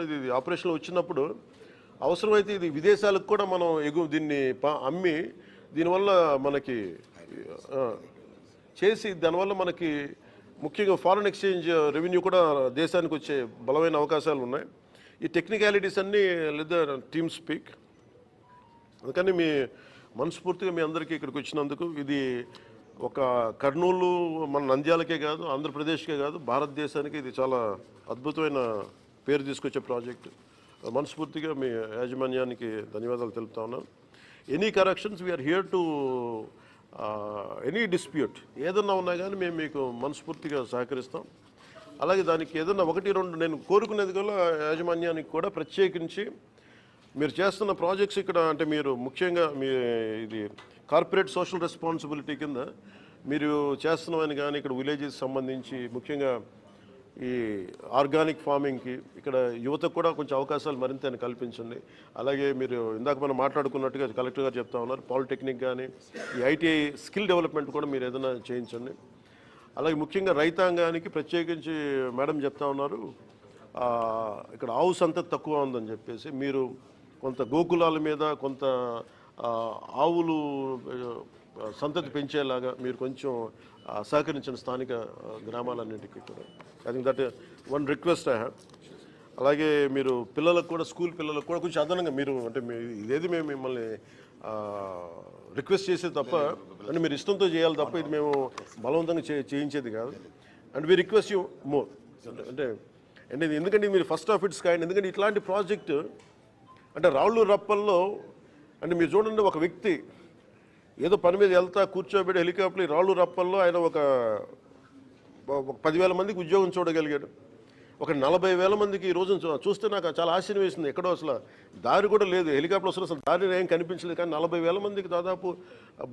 ఇది ఆపరేషన్లో వచ్చినప్పుడు అవసరమైతే ఇది విదేశాలకు కూడా మనం దీన్ని అమ్మి దీనివల్ల మనకి చేసి దానివల్ల మనకి ముఖ్యంగా ఫారెన్ ఎక్స్చేంజ్ రెవెన్యూ కూడా దేశానికి వచ్చే బలమైన అవకాశాలు ఉన్నాయి. ఈ టెక్నికాలిటీస్ అన్నీ లేదా టీమ్ స్పీక్. అందుకని మీ మనస్ఫూర్తిగా మీ అందరికీ ఇక్కడికి వచ్చినందుకు ఇది ఒక కర్నూలు మన నంద్యాలకే కాదు, ఆంధ్రప్రదేశ్కే కాదు, భారతదేశానికి ఇది చాలా అద్భుతమైన పేరు తీసుకొచ్చే ప్రాజెక్టు. మనస్ఫూర్తిగా మీ యాజమాన్యానికి ధన్యవాదాలు తెలుపుతా ఉన్నాను. Any corrections we are here to any dispute ఏదన్నా ఉన్నా కానీ మేము మీకు మనస్ఫూర్తిగా సహకరిస్తాం. అలాగే దానికి ఏదన్నా ఒకటి రెండు నేను కోరుకునేది కూడా యాజమాన్యానికి కూడా ప్రత్యేకించి మీరు చేస్తున్న ప్రాజెక్ట్స్ ఇక్కడ అంటే మీరు ముఖ్యంగా మీ ఇది కార్పొరేట్ సోషల్ రెస్పాన్సిబిలిటీ కింద మీరు చేస్తున్నామని కానీ ఇక్కడ విలేజెస్ సంబంధించి ముఖ్యంగా ఈ ఆర్గానిక్ ఫార్మింగ్కి ఇక్కడ యువతకు కూడా కొంచెం అవకాశాలు మరింత కల్పించండి. అలాగే మీరు ఇందాక మనం మాట్లాడుకున్నట్టుగా కలెక్టర్ గారు చెప్తా ఉన్నారు, పాలిటెక్నిక్ కానీ ఈ ఐటీఐ స్కిల్ డెవలప్మెంట్ కూడా మీరు ఏదైనా చేయించండి. అలాగే ముఖ్యంగా రైతాంగానికి ప్రత్యేకించి మేడం చెప్తా ఉన్నారు ఇక్కడ ఆవు సంతతి తక్కువ ఉందని చెప్పేసి మీరు కొంత గోకులాల మీద కొంత ఆవులు సంతతి పెంచేలాగా మీరు కొంచెం సహకరించిన స్థానిక గ్రామాలన్నింటికీ కూడా. I think that one request I have. అలాగే మీరు పిల్లలకు కూడా స్కూల్ పిల్లలకు కూడా కొంచెం అదనంగా మీరు అంటే ఇదేది మేము మిమ్మల్ని రిక్వెస్ట్ చేసేది తప్ప అంటే మీరు ఇష్టంతో చేయాలి తప్ప ఇది మేము బలవంతంగా చేయించేది కాదు. And we request you more అంటే ఎందుకంటే మీరు ఫస్ట్ ఆఫ్ ఇట్స్ కైండ్. ఎందుకంటే ఇట్లాంటి ప్రాజెక్టు అంటే రాళ్ళు రప్పల్లో అంటే మీరు చూడండి ఒక వ్యక్తి ఏదో పని మీద వెళ్తా కూర్చోబెట్టి హెలికాప్టర్ రాళ్ళు రప్పల్లో ఆయన ఒక 10,000 మందికి ఉద్యోగం చూడగలిగాడు. ఒక 40,000 మందికి ఈ రోజు చూస్తే నాకు చాలా ఆశ్చర్యం వేసింది. ఎక్కడో అసలు దారి కూడా లేదు, హెలికాప్టర్ అసలు దారి ఏం కనిపించలేదు. కానీ 40,000 మందికి దాదాపు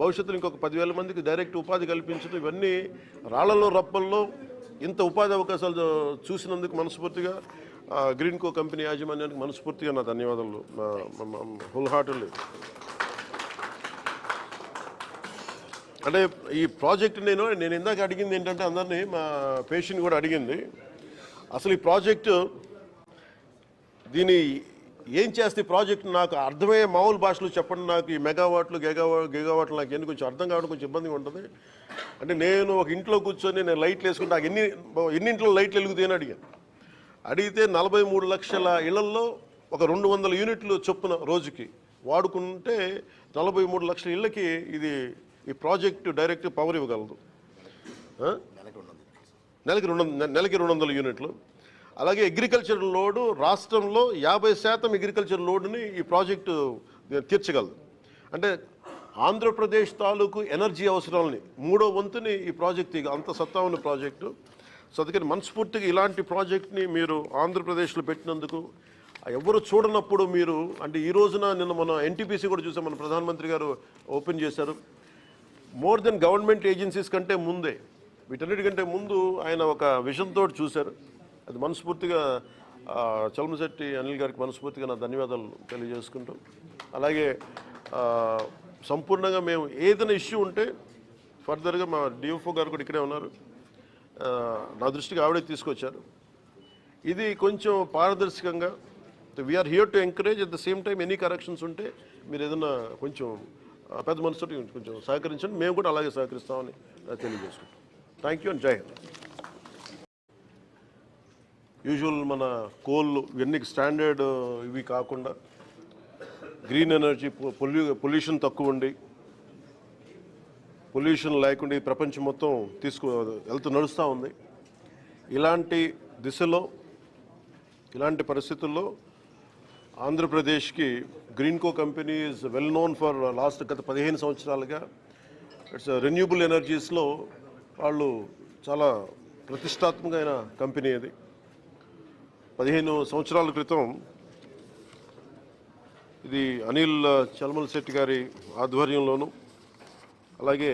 భవిష్యత్తులో ఇంకొక 10,000 మందికి డైరెక్ట్ ఉపాధి కల్పించడం, ఇవన్నీ రాళ్లలో రప్పల్లో ఇంత ఉపాధి అవకాశాలు చూసినందుకు మనస్ఫూర్తిగా గ్రీన్కో కంపెనీ యాజమాన్యానికి మనస్ఫూర్తిగా నా ధన్యవాదాలు హోల్ హార్టెడ్లీ. అంటే ఈ ప్రాజెక్ట్ నేను ఇందాక అడిగింది ఏంటంటే అందరినీ మా పేషెంట్ కూడా అడిగింది అసలు ఈ ప్రాజెక్టు దీన్ని ఏం చేస్తే ఈ ప్రాజెక్టు నాకు అర్థమయ్యే మామూలు భాషలో చెప్పండి. నాకు ఈ మెగావాట్లు గిగావాట్లు నాకు ఎన్ని కొంచెం అర్థం కావడం కొంచెం ఇబ్బందిగా ఉంటుంది. అంటే నేను ఒక ఇంట్లో కూర్చొని నేను లైట్లు వేసుకుంటే నాకు ఎన్ని ఇంట్లో లైట్లు వెలుగుతాయని అడిగితే 43 లక్షల ఇళ్లల్లో ఒక 200 యూనిట్లు చొప్పున రోజుకి వాడుకుంటే 43 లక్షల ఇళ్ళకి ఇది ఈ ప్రాజెక్టు డైరెక్ట్ పవర్ ఇవ్వగలదు. నెలకి 200 యూనిట్లు. అలాగే అగ్రికల్చర్ లోడు రాష్ట్రంలో 50% అగ్రికల్చర్ లోడుని ఈ ప్రాజెక్టు తీర్చగలదు. అంటే ఆంధ్రప్రదేశ్ తాలూకు ఎనర్జీ అవసరాలని 3వ వంతుని ఈ ప్రాజెక్ట్ అంత సత్తా ఉన్న ప్రాజెక్టు. సో అందుకని మనస్ఫూర్తిగా ఇలాంటి ప్రాజెక్ట్ని మీరు ఆంధ్రప్రదేశ్లో పెట్టినందుకు ఎవరు చూడనప్పుడు మీరు అంటే ఈ రోజున నిన్న మన ఎన్టీపీసీ కూడా చూసాం, మన ప్రధానమంత్రి గారు ఓపెన్ చేశారు. మోర్ దెన్ గవర్నమెంట్ ఏజెన్సీస్ కంటే ముందే వీటన్నిటికంటే ముందు ఆయన ఒక విజన్తో చూశారు. అది మనస్ఫూర్తిగా చలమశెట్టి అనిల్ గారికి మనస్ఫూర్తిగా నా ధన్యవాదాలు తెలియజేసుకుంటాం. అలాగే సంపూర్ణంగా మేము ఏదైనా ఇష్యూ ఉంటే ఫర్దర్గా మా డిఎఫ్ఓ గారు కూడా ఇక్కడే ఉన్నారు, నా దృష్టికి ఆవిడే తీసుకొచ్చారు. ఇది కొంచెం పారదర్శకంగా we are here to encourage. At the same time any corrections ఉంటే మీరు ఏదైనా కొంచెం పెద్ద మనసుతో కొంచెం సహకరించండి, మేము కూడా అలాగే సహకరిస్తామని తెలియజేసుకుంటాం. థ్యాంక్ యూ అండ్ జై హింద్. యూజువల్ మన కోల్ ఇవన్నీ స్టాండర్డ్ ఇవి కాకుండా గ్రీన్ ఎనర్జీ పొల్యూషన్ తక్కువ ఉండి పొల్యూషన్ లేకుండా ఈ ప్రపంచం మొత్తం నడుస్తూ ఉంది. ఇలాంటి దిశలో ఇలాంటి పరిస్థితుల్లో ఆంధ్రప్రదేశ్కి Greenko company is well known for last గత 15 సంవత్సరాలుగా ఇట్స్ రెన్యూబుల్ ఎనర్జీస్లో వాళ్ళు చాలా ప్రతిష్టాత్మకమైన కంపెనీ. అది 15 సంవత్సరాల క్రితం ఇది అనిల్ చలమశెట్టి గారి ఆధ్వర్యంలోనూ అలాగే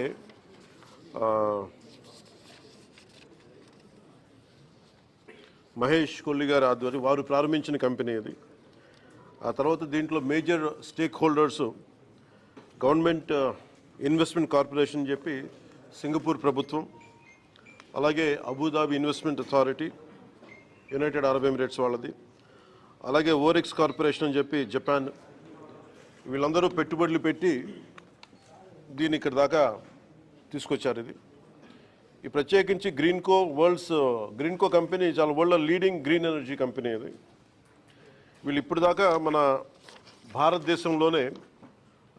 మహేష్ కొల్లి గారి ఆధ్వర్యం వారు ప్రారంభించిన కంపెనీ ఇది. ఆ తర్వాత దీంట్లో major stake holders government investment corporation చెప్పి సింగపూర్ ప్రభుత్వం, అలాగే Abu Dhabi investment authority, United Arab Emirates వాళ్ళది, అలాగే ఓరెక్స్ కార్పొరేషన్ అని చెప్పి జపాన్, వీళ్ళందరూ పెట్టుబడులు పెట్టి దీన్ని ఇక్కడ దాకా తీసుకొచ్చారు. ఈ ప్రత్యేకించి గ్రీన్కో కంపెనీ చాలా వరల్డ్లో లీడింగ్ గ్రీన్ ఎనర్జీ కంపెనీ ఇది. వీళ్ళు ఇప్పుడు దాకా మన భారతదేశంలోనే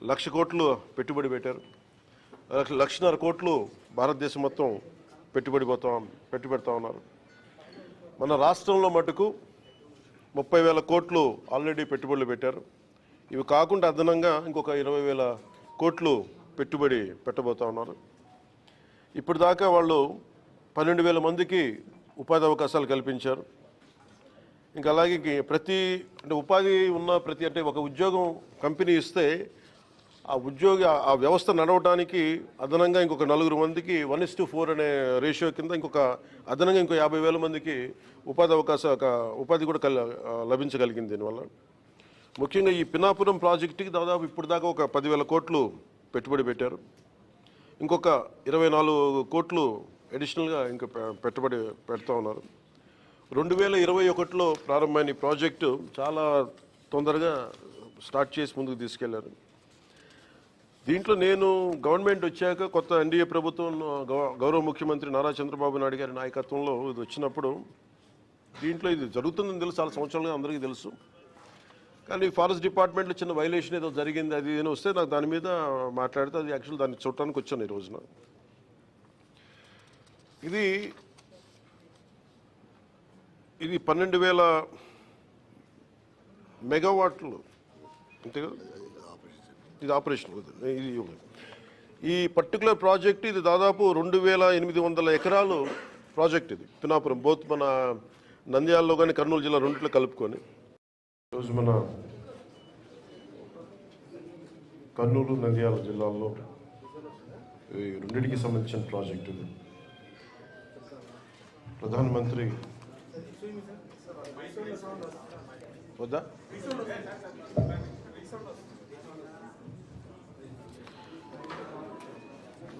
1,00,000 కోట్లు పెట్టుబడి పెట్టారు. 1,50,000 కోట్లు భారతదేశం మొత్తం పెట్టుబెడతా ఉన్నారు. మన రాష్ట్రంలో మటుకు 30,000 కోట్లు ఆల్రెడీ పెట్టుబడులు పెట్టారు. ఇవి కాకుండా అదనంగా ఇంకొక 20,000 కోట్లు పెట్టుబడి పెట్టబోతా ఉన్నారు. ఇప్పుడు దాకా వాళ్ళు 12,000 మందికి ఉపాధి అవకాశాలు కల్పించారు. ఇంకా అలాగే ఉపాధి ఉన్న ఒక ఉద్యోగం కంపెనీ ఇస్తే ఆ వ్యవస్థ నడవడానికి అదనంగా ఇంకొక 4 మందికి 1:4 అనే రేషియో కింద అదనంగా ఇంకో 50,000 మందికి ఉపాధి కూడా లభించగలిగింది. దీనివల్ల ముఖ్యంగా ఈ పినాపురం ప్రాజెక్టుకి దాదాపు ఇప్పుడు దాకా ఒక 10,000 కోట్లు పెట్టుబడి పెట్టారు. ఇంకొక 24 కోట్లు అడిషనల్గా ఇంకా పెట్టుబడి పెడతా ఉన్నారు. 2021లో ప్రారంభమైన ఈ ప్రాజెక్టు చాలా తొందరగా స్టార్ట్ చేసి ముందుకు తీసుకెళ్లారు. దీంట్లో నేను గవర్నమెంట్ వచ్చాక కొత్త ఎన్డీఏ ప్రభుత్వం గౌరవ ముఖ్యమంత్రి నారా చంద్రబాబు నాయుడు గారి నాయకత్వంలో ఇది వచ్చినప్పుడు దీంట్లో ఇది జరుగుతుందని తెలుసు, చాలా సంవత్సరాలుగా అందరికీ తెలుసు. కానీ ఫారెస్ట్ డిపార్ట్మెంట్లో చిన్న వైలేషన్ ఏదో జరిగింది, అది ఏదో వస్తే నాకు దాని మీద మాట్లాడితే అది యాక్చువల్ దాన్ని చూడటానికి వచ్చాను ఈ రోజున. ఇది 12,000 మెగావాట్లు అంతే కదా, ఇది ఆపరేషన్. ఈ పర్టికులర్ ప్రాజెక్ట్ ఇది దాదాపు 2,800 ఎకరాలు ప్రాజెక్ట్. ఇది పినాపురం బోత్ మన నంద్యాలలో కానీ కర్నూలు జిల్లా రెండిట్లో కలుపుకొని ఈరోజు మన కర్నూలు నంద్యాల జిల్లాల్లో ఈ రెండింటికి సంబంధించిన ప్రాజెక్ట్ ఇది. ప్రధానమంత్రి వద్దా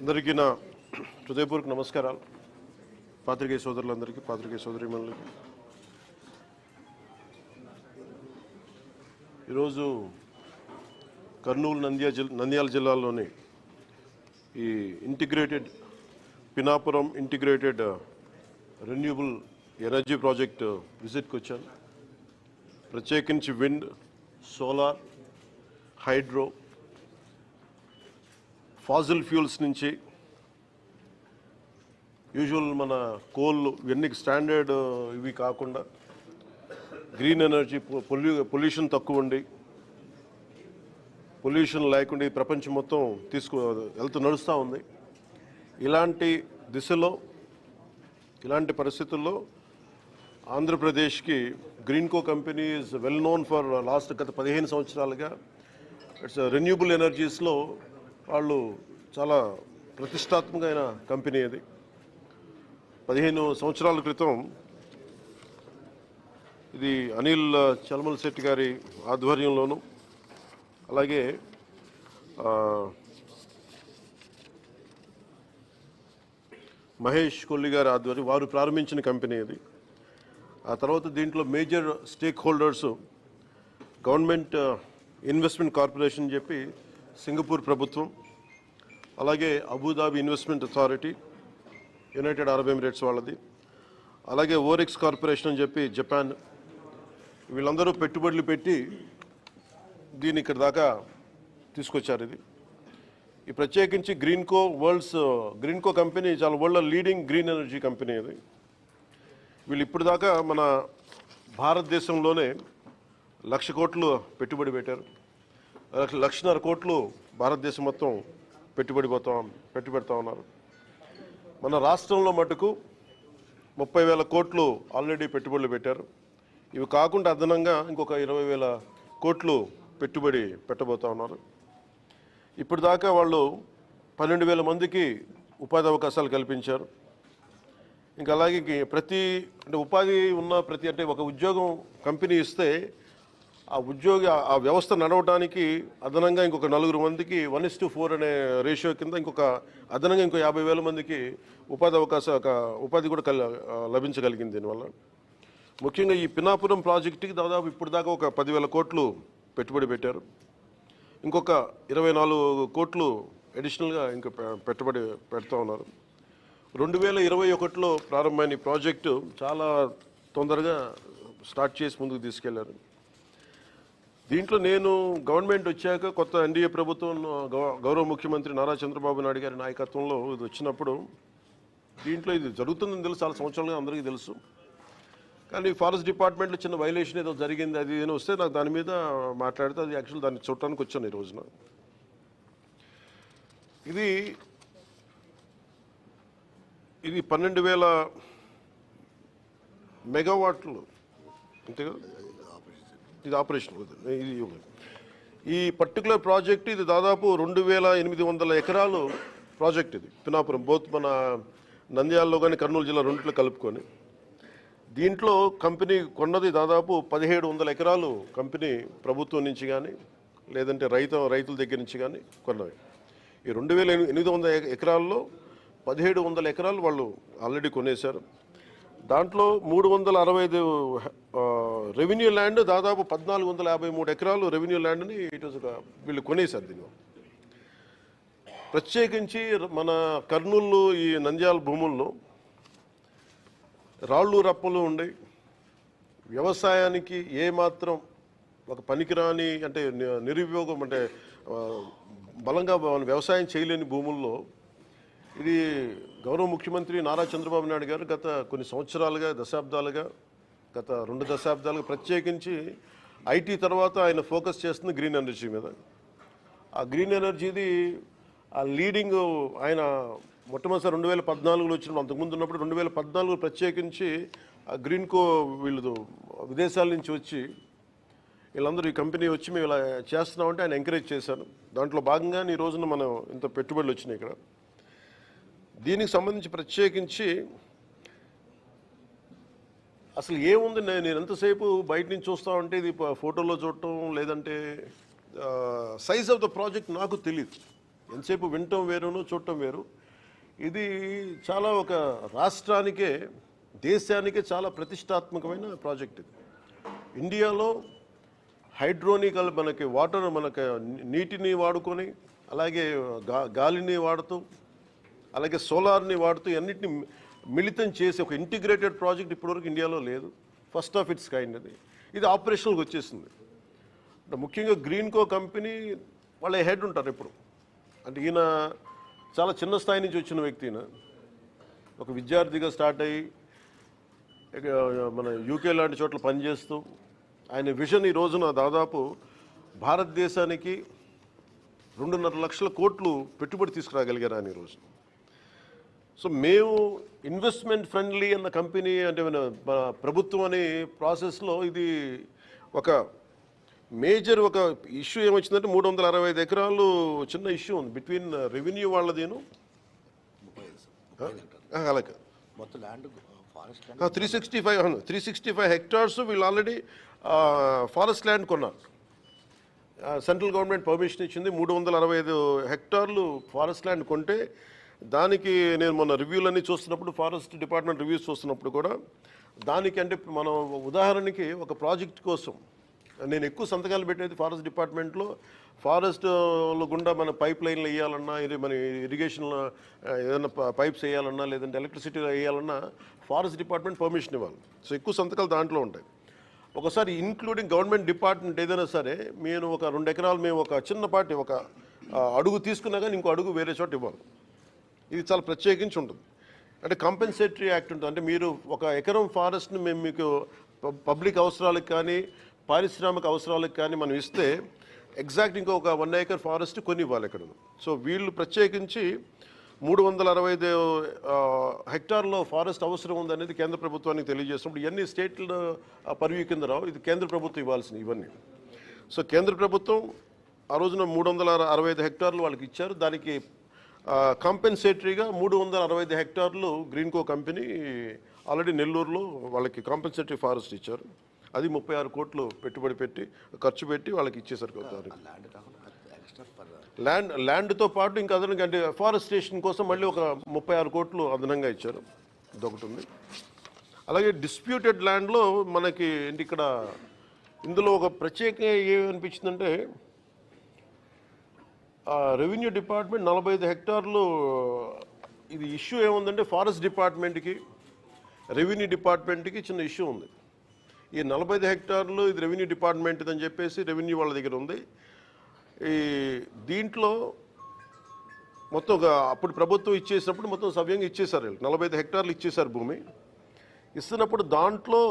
అందరికీ నా హృదయపూర్వక నమస్కారాలు. పాత్రికేయ సోదరులందరికీ, పాత్రికేయ సోదరీమణులకి. ఈరోజు కర్నూలు నంద్యాల జిల్లాలోని ఈ Pinapuram integrated renewable energy project విజిట్కి వచ్చాను. ప్రత్యేకించి wind, solar, hydro, fossil fuels నుంచి యూజువల్ మన కోల్ ఇవన్నీ స్టాండర్డ్ ఇవి కాకుండా గ్రీన్ ఎనర్జీ, పొల్యూషన్ తక్కువ ఉండి పొల్యూషన్ లేకుండా ఈ ప్రపంచం మొత్తం నడుస్తూ ఉంది. ఇలాంటి పరిస్థితుల్లో ఆంధ్రప్రదేశ్కి Greenko company is well known for గత 15 సంవత్సరాలుగా ఇట్స్ రెన్యూబుల్ ఎనర్జీస్లో వాళ్ళు చాలా ప్రతిష్టాత్మకమైన కంపెనీ. అది 15 సంవత్సరాల క్రితం ఇది అనిల్ చలమల్ శెట్టి గారి ఆధ్వర్యంలోను, అలాగే మహేష్ కొల్లి గారి ఆధ్వర్యం వారు ప్రారంభించిన కంపెనీ ఇది. ఆ తర్వాత దీంట్లో major stake holders government investment corporation చెప్పి సింగపూర్ ప్రభుత్వం, అలాగే Abu Dhabi investment authority United Arab Emirates వాళ్ళది, అలాగే ఓరెక్స్ కార్పొరేషన్ అని చెప్పి జపాన్, వీళ్ళందరూ పెట్టుబడులు పెట్టి దీన్ని ఇక్కడ దాకా తీసుకొచ్చారు. ఈ ప్రత్యేకించి గ్రీన్కో కంపెనీ చాలా వరల్డ్లో లీడింగ్ గ్రీన్ ఎనర్జీ కంపెనీ ఇది. వీళ్ళు ఇప్పుడు దాకా మన భారతదేశంలోనే 1,00,000 కోట్లు పెట్టుబడి పెట్టారు. 1,50,000 కోట్లు భారతదేశం మొత్తం పెట్టుబెడతా ఉన్నారు. మన రాష్ట్రంలో మటుకు 30,000 కోట్లు ఆల్రెడీ పెట్టుబడులు పెట్టారు. ఇవి కాకుండా అదనంగా ఇంకొక 20,000 కోట్లు పెట్టుబడి పెట్టబోతా ఉన్నారు. ఇప్పుడు దాకా వాళ్ళు 12,000 మందికి ఉపాధి అవకాశాలు కల్పించారు. ఇంకా అలాగే ఉపాధి ఉన్న ఒక ఉద్యోగం కంపెనీ ఇస్తే ఆ వ్యవస్థ నడవడానికి అదనంగా ఇంకొక 4 మందికి 1:4 అనే రేషియో కింద అదనంగా ఇంకో 50,000 మందికి ఉపాధి కూడా లభించగలిగింది. దీనివల్ల ముఖ్యంగా ఈ పినాపురం ప్రాజెక్టుకి దాదాపు ఇప్పుడు దాకా ఒక 10,000 కోట్లు పెట్టుబడి పెట్టారు. ఇంకొక 24 కోట్లు అడిషనల్గా ఇంకా పెట్టుబడి పెడతా ఉన్నారు. 2021లో ప్రారంభమైన ఈ ప్రాజెక్టు చాలా తొందరగా స్టార్ట్ చేసి ముందుకు తీసుకెళ్లారు. దీంట్లో నేను గవర్నమెంట్ వచ్చాక కొత్త ఎన్డీఏ ప్రభుత్వం గౌరవ ముఖ్యమంత్రి నారా చంద్రబాబు నాయుడు గారి నాయకత్వంలో ఇది వచ్చినప్పుడు దీంట్లో ఇది జరుగుతుందని తెలుసు, చాలా సంవత్సరాలుగా అందరికీ తెలుసు. కానీ ఫారెస్ట్ డిపార్ట్మెంట్లో చిన్న వైలేషన్ ఏదో జరిగింది, అది ఏదో వస్తే నాకు దాని మీద మాట్లాడితే అది యాక్చువల్ దాన్ని చూడటానికి వచ్చాను ఈ రోజున. ఇది 12,000 మెగావాట్లు అంతే కదా, ఇది ఆపరేషన్. ఇది ఈ పర్టికులర్ ప్రాజెక్ట్ ఇది దాదాపు 2,800 ఎకరాలు ప్రాజెక్ట్. ఇది పినాపురం బోత్ మన నంద్యాలలో కానీ కర్నూలు జిల్లా రెండిట్లో కలుపుకొని. దీంట్లో కంపెనీ కొన్నది దాదాపు 1,700 ఎకరాలు కంపెనీ ప్రభుత్వం నుంచి కానీ లేదంటే రైతుల దగ్గర నుంచి కానీ కొన్నవి. ఈ 2,800 ఎకరాల్లో 1,700 ఎకరాలు వాళ్ళు ఆల్రెడీ కొనేశారు. దాంట్లో 365 రెవెన్యూ ల్యాండ్, దాదాపు 1,453 ఎకరాలు రెవెన్యూ ల్యాండ్ని వీళ్ళు కొనేశారు. దీన్ని ప్రత్యేకించి మన కర్నూలు ఈ నంద్యాల భూముల్లో రాళ్ళు రప్పలు ఉండి వ్యవసాయానికి ఏమాత్రం ఒక పనికిరాని అంటే నిరుపయోగం అంటే బలంగా వ్యవసాయం చేయలేని భూముల్లో ఇది గౌరవ ముఖ్యమంత్రి నారా చంద్రబాబు నాయుడు గారు గత కొన్ని సంవత్సరాలుగా గత 2 దశాబ్దాలుగా ప్రత్యేకించి ఐటీ తర్వాత ఆయన ఫోకస్ చేస్తుంది గ్రీన్ ఎనర్జీ మీద. ఆ గ్రీన్ ఎనర్జీది ఆ లీడింగ్ ఆయన మొట్టమొదటిసారి 2014లో వచ్చినప్పుడు, అంతకుముందు ఉన్నప్పుడు 2014 ప్రత్యేకించి ఆ గ్రీన్కో వీళ్ళు విదేశాల నుంచి వచ్చి వీళ్ళందరూ ఈ కంపెనీ వచ్చి మేము ఇలా చేస్తున్నామంటే ఆయన ఎంకరేజ్ చేశాను. దాంట్లో భాగంగానే ఈ రోజున మనం ఇంత పెట్టుబడులు వచ్చినాయి ఇక్కడ. దీనికి సంబంధించి ప్రత్యేకించి అసలు ఏముంది, నేను ఎంతసేపు బయట నుంచి చూస్తూ ఉంటే ఇది ఫోటోలో చూడటం లేదంటే సైజ్ ఆఫ్ ద ప్రాజెక్ట్ నాకు తెలియదు. ఎంతసేపు వినటం వేరును చూడటం వేరు. ఇది చాలా ఒక రాష్ట్రానికే దేశానికే చాలా ప్రతిష్టాత్మకమైన ప్రాజెక్ట్. ఇది ఇండియాలో హైడ్రోనికల్ మనకి నీటిని వాడుకొని అలాగే గాలిని వాడుతూ అలాగే సోలార్ని వాడుతూ అన్నిటిని మిళితం చేసి ఒక ఇంటిగ్రేటెడ్ ప్రాజెక్ట్ ఇప్పటివరకు ఇండియాలో లేదు. ఫస్ట్ ఆఫ్ ఇట్స్ కైండ్ అది. ఇది ఆపరేషనల్కి వచ్చేసింది. ముఖ్యంగా గ్రీన్కో కంపెనీ వాళ్ళ హెడ్ ఉంటారు ఇప్పుడు. అంటే ఈయన చాలా చిన్న స్థాయి నుంచి వచ్చిన వ్యక్తి. ఈయన ఒక విద్యార్థిగా స్టార్ట్ అయ్యి మన యూకే లాంటి చోట్ల పనిచేస్తూ ఆయన విజన్ ఈ రోజున దాదాపు భారతదేశానికి 2.5 లక్షల కోట్లు పెట్టుబడి తీసుకురాగలిగారు ఆయన ఈ రోజు. సో మేము ఇన్వెస్ట్మెంట్ ఫ్రెండ్లీ అన్న కంపెనీ అంటే మన ప్రభుత్వం అనే ప్రాసెస్లో ఇది ఒక మేజర్ ఒక ఇష్యూ ఏమొచ్చిందంటే 365 ఎకరాలు చిన్న ఇష్యూ ఉంది బిట్వీన్ రెవెన్యూ వాళ్ళదేను అలాగే మొత్తం ల్యాండ్ 365 హెక్టార్స్ వీళ్ళు ఆల్రెడీ ఫారెస్ట్ ల్యాండ్ కొన్నారు. సెంట్రల్ గవర్నమెంట్ పర్మిషన్ ఇచ్చింది. 365 హెక్టార్లు ఫారెస్ట్ ల్యాండ్ కొంటే దానికి నేను మొన్న రివ్యూలన్నీ చూస్తున్నప్పుడు ఫారెస్ట్ డిపార్ట్మెంట్ రివ్యూస్ చూస్తున్నప్పుడు కూడా దానికి అంటే మనం ఉదాహరణకి ఒక ప్రాజెక్ట్ కోసం నేను ఎక్కువ సంతకాలు పెట్టేది ఫారెస్ట్ డిపార్ట్మెంట్లో. ఫారెస్ట్లో గుండా మన పైప్ లైన్లు వేయాలన్నా మన ఇరిగేషన్లో ఏదైనా పైప్స్ వేయాలన్నా లేదంటే ఎలక్ట్రిసిటీ వేయాలన్నా ఫారెస్ట్ డిపార్ట్మెంట్ పర్మిషన్ ఇవ్వాలి. సో ఎక్కువ సంతకాలు దాంట్లో ఉంటాయి. ఒకసారి ఇంక్లూడింగ్ గవర్నమెంట్ డిపార్ట్మెంట్ ఏదైనా సరే నేను ఒక 2 ఎకరాలు మేము ఒక చిన్నపాటి ఒక అడుగు తీసుకున్నా కానీ ఇంకో అడుగు వేరే చోట ఇవ్వాలి. ఇది చాలా ప్రత్యేకించి ఉంటుంది. అంటే కాంపెన్సేటరీ యాక్ట్ ఉంటుంది. అంటే మీరు ఒక ఎకరం ఫారెస్ట్ని మేము మీకు పబ్లిక్ అవసరాలకు కానీ పారిశ్రామిక అవసరాలకు కానీ మనం ఇస్తే ఎగ్జాక్ట్ ఇంకొక 1 ఏకర్ ఫారెస్ట్ కొని ఇవ్వాలి ఇక్కడ. సో వీళ్ళు ప్రత్యేకించి 365 హెక్టార్లో ఫారెస్ట్ అవసరం ఉందనేది కేంద్ర ప్రభుత్వానికి తెలియజేస్తున్నప్పుడు ఇవన్నీ స్టేట్ల పరివ్యూ కింద రావు. ఇది కేంద్ర ప్రభుత్వం ఇవ్వాల్సినవి ఇవన్నీ. సో కేంద్ర ప్రభుత్వం ఆ రోజున 365 హెక్టార్లు వాళ్ళకి ఇచ్చారు. దానికి కాంపెన్సేటరీగా 365 హెక్టార్లు గ్రీన్కో కంపెనీ ఆల్రెడీ నెల్లూరులో వాళ్ళకి కాంపెన్సేటరీ ఫారెస్ట్ ఇచ్చారు. అది 36 కోట్లు పెట్టుబడి పెట్టి ఖర్చు పెట్టి వాళ్ళకి ఇచ్చేసరికి ల్యాండ్తో పాటు ఇంకా అదనంగా అంటే ఫారెస్టేషన్ కోసం మళ్ళీ ఒక 36 కోట్లు అదనంగా ఇచ్చారు. ఇదొకటి ఉంది. అలాగే డిస్ప్యూటెడ్ ల్యాండ్లో మనకి ఏంటి ఇక్కడ ఇందులో ఒక ప్రత్యేకంగా ఏమనిపించిందంటే రెవెన్యూ డిపార్ట్మెంట్ 45 హెక్టార్లు ఇది ఇష్యూ ఏముందంటే ఫారెస్ట్ డిపార్ట్మెంట్కి రెవెన్యూ డిపార్ట్మెంట్కి చిన్న ఇష్యూ ఉంది. ఈ 45 హెక్టార్లు ఇది రెవెన్యూ డిపార్ట్మెంట్ అని చెప్పేసి రెవెన్యూ వాళ్ళ దగ్గర ఉంది. ఈ దీంట్లో మొత్తం అప్పుడు ప్రభుత్వం ఇచ్చేసినప్పుడు మొత్తం సవ్యంగా ఇచ్చేశారు, 45 హెక్టార్లు ఇచ్చేశారు భూమి. ఇస్తున్నప్పుడు దాంట్లో